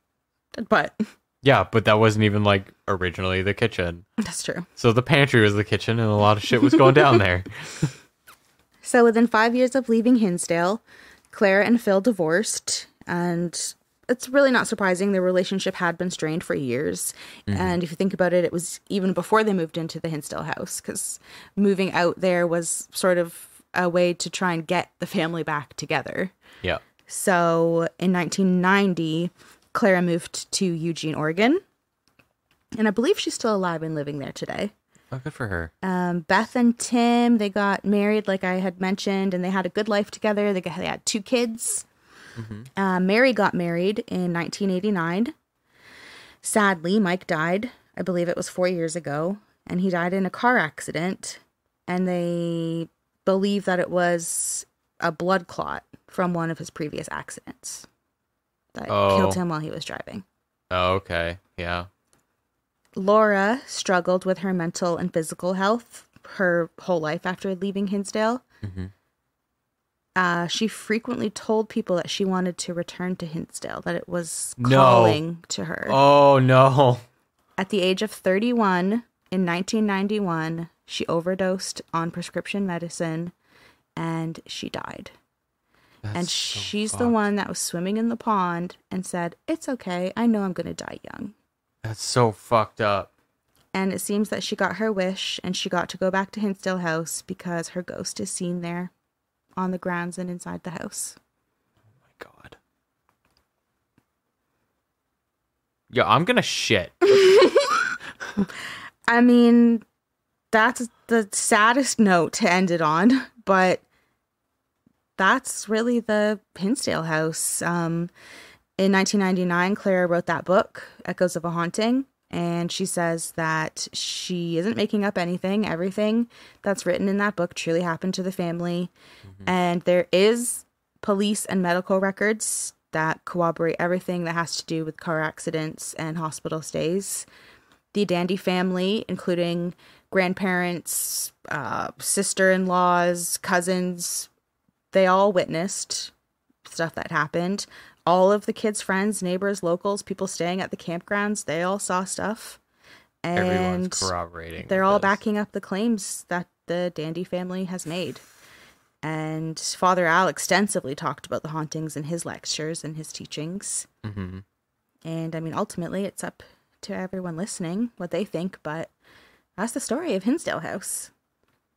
But... Yeah, but that wasn't even, like, originally the kitchen. That's true. So the pantry was the kitchen, and a lot of shit was going down there. So within 5 years of leaving Hinsdale, Clara and Phil divorced, and it's really not surprising. Their relationship had been strained for years. And if you think about it, it was even before they moved into the Hinsdale house, because moving out there was sort of a way to try and get the family back together. Yeah. So in 1990, Clara moved to Eugene, Oregon, and I believe she's still alive and living there today. Oh, good for her. Beth and Tim, they got married, like I had mentioned, and they had a good life together. They had 2 kids. Mary got married in 1989. Sadly, Mike died. I believe it was 4 years ago, and he died in a car accident, and they believe that it was a blood clot from one of his previous accidents that killed him while he was driving. Oh, okay. Yeah. Laura struggled with her mental and physical health her whole life after leaving Hinsdale. She frequently told people that she wanted to return to Hinsdale, that it was calling to her. Oh, no. At the age of 31, in 1991, she overdosed on prescription medicine, and she died. And she's the one that was swimming in the pond and said, "It's okay. I know I'm going to die young." That's so fucked up. And it seems that she got her wish, and she got to go back to Hinsdale House because her ghost is seen there on the grounds and inside the house. Oh my God. Yeah, I'm gonna shit. I mean, that's the saddest note to end it on, but that's really the Hinsdale House. In 1999, Clara wrote that book, Echoes of a Haunting, and she says that she isn't making up anything. Everything that's written in that book truly happened to the family. And there is police and medical records that corroborate everything that has to do with car accidents and hospital stays. The Dandy family, including grandparents, sister-in-laws, cousins, they all witnessed stuff that happened. All of the kids' friends, neighbors, locals, people staying at the campgrounds, they all saw stuff. And everyone's corroborating. They're all backing up the claims that the Dandy family has made. And Father Al extensively talked about the hauntings in his lectures and his teachings. And I mean, ultimately, it's up to everyone listening what they think, but that's the story of Hinsdale House.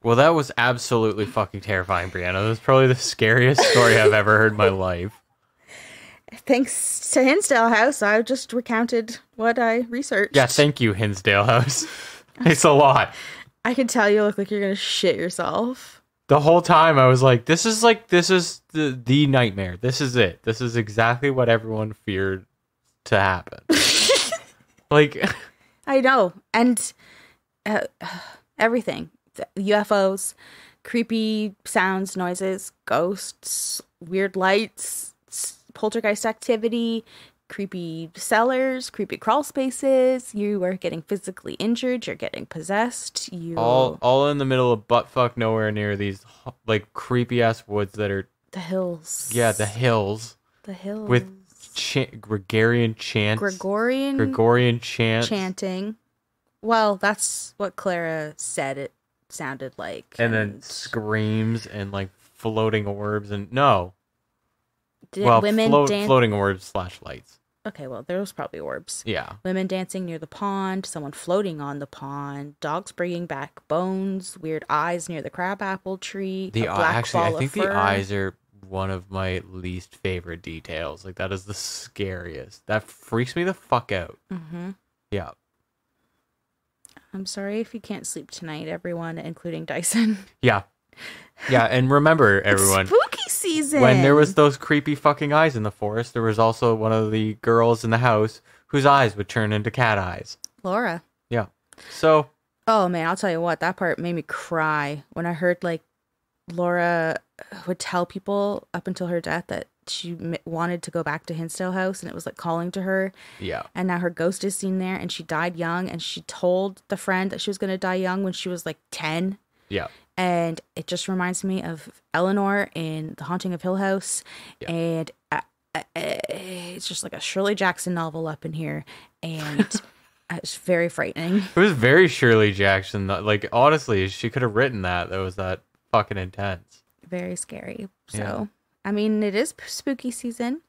Well, that was absolutely fucking terrifying, Brianna. That was probably the scariest story I've ever heard in my life. Thanks to Hinsdale House, I just recounted what I researched. Yeah, thank you, Hinsdale House. It's a lot. I can tell you look like you're going to shit yourself. The whole time I was like, this is the nightmare. This is it. This is exactly what everyone feared to happen. Like, I know. And everything. UFOs, creepy sounds, noises, ghosts, weird lights, poltergeist activity, creepy cellars, creepy crawl spaces. You are getting physically injured. You're getting possessed. All in the middle of buttfuck nowhere near these like creepy ass woods that are the hills. Yeah, the hills. The hills with Gregorian chants. Gregorian chants. Chanting. Well, that's what Clara said it sounded like. And then screams and like floating orbs and no. Women floating orbs / lights. Okay, well, there was probably orbs. Yeah. Women dancing near the pond, someone floating on the pond, dogs bringing back bones, weird eyes near the crabapple tree, I think the eyes are one of my least favorite details. Like, that is the scariest. That freaks me the fuck out. Mm-hmm. Yeah. I'm sorry if you can't sleep tonight, everyone, including Dyson. Yeah. Yeah, and remember, everyone, It's spooky season. when there was those creepy fucking eyes in the forest, there was also one of the girls in the house whose eyes would turn into cat eyes. Laura. Yeah. So. Oh, man, I'll tell you what. That part made me cry when I heard, like, Laura would tell people up until her death that she wanted to go back to Hinsdale House, and it was, like, calling to her. Yeah. And now her ghost is seen there, and she died young, and she told the friend that she was going to die young when she was, like, 10. Yeah. And it just reminds me of Eleanor in The Haunting of Hill House. Yeah. And it's just like a Shirley Jackson novel up in here. And it's very frightening. It was very Shirley Jackson. Like, honestly, she could have written that. That was that fucking intense. Very scary. So, I mean, it is spooky season.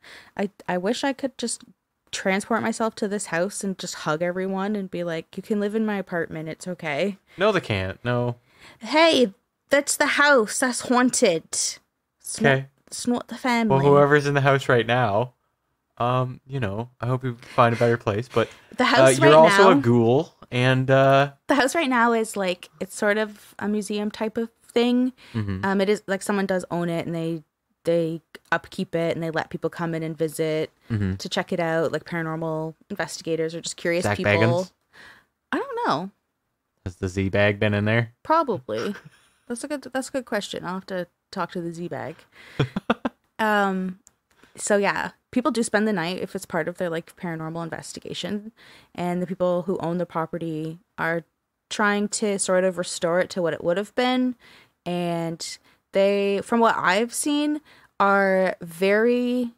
I wish I could just transport myself to this house and just hug everyone and be like, you can live in my apartment. It's okay. No, they can't. No. Hey, that's the house. That's haunted. Okay. It's not the family. Well, whoever's in the house right now, you know, I hope you find a better place. But the house you're right also now, a ghoul, and the house right now is like, it's sort of a museum type of thing. Mm-hmm. It is like someone does own it, and they upkeep it, and they let people come in and visit to check it out, like paranormal investigators or just curious Zach people. Baggins? I don't know. Has the Z-Bag been in there? Probably. That's a good question. I'll have to talk to the Z-Bag. So yeah, people do spend the night if it's part of their like paranormal investigation, and the people who own the property are trying to sort of restore it to what it would have been, and they, from what I've seen, are very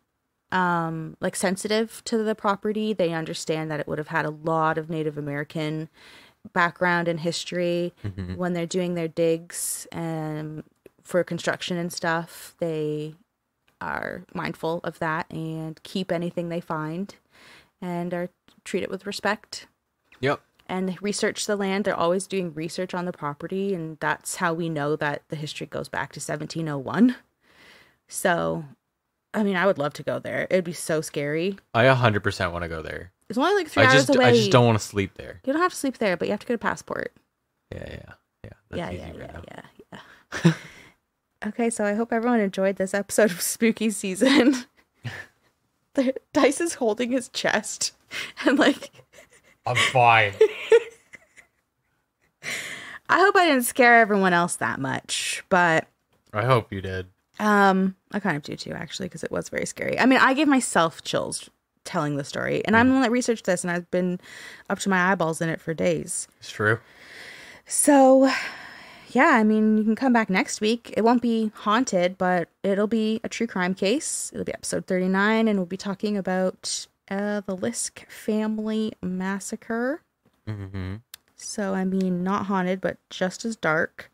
like sensitive to the property. They understand that it would have had a lot of Native American background and history when they're doing their digs for construction and stuff. They are mindful of that and keep anything they find and treat it with respect. Yep. And research the land. They're always doing research on the property, and that's how we know that the history goes back to 1701. So, I mean, I would love to go there. It'd be so scary. I 100% want to go there. It's only like 3 hours away. I just don't want to sleep there. You don't have to sleep there, but you have to get a passport. Yeah. That's easy right now. Okay, so I hope everyone enjoyed this episode of Spooky Season. Dice is holding his chest and like... I'm fine. I hope I didn't scare everyone else that much, but... I hope you did. I kind of do too, actually, because it was very scary. I mean, I gave myself chills telling the story, and I'm the one that researched this, and I've been up to my eyeballs in it for days. It's true. So, yeah, I mean, you can come back next week. It won't be haunted, but it'll be a true crime case. It'll be episode 39, and we'll be talking about the Lisk family massacre. So, I mean, not haunted, but just as dark.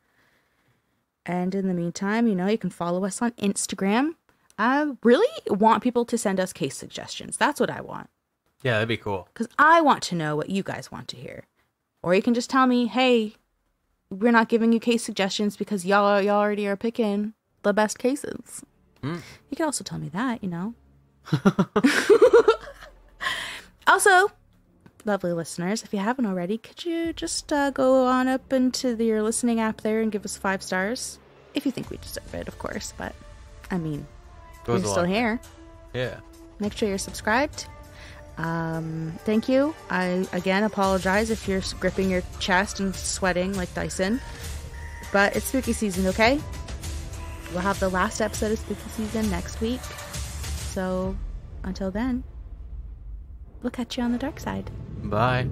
And in the meantime, you know, you can follow us on Instagram. I really want people to send us case suggestions. That's what I want. Yeah, that'd be cool. Because I want to know what you guys want to hear. Or you can just tell me, hey, we're not giving you case suggestions because y'all already are picking the best cases. You can also tell me that, you know. Also, lovely listeners, if you haven't already, could you just go on up into your listening app there and give us 5 stars? If you think we deserve it, of course. But, I mean, we're still here. Yeah. Make sure you're subscribed. Thank you. I, again, apologize if you're gripping your chest and sweating like Dyson. But it's spooky season, okay? We'll have the last episode of spooky season next week. So, until then, we'll catch you on the dark side. Bye.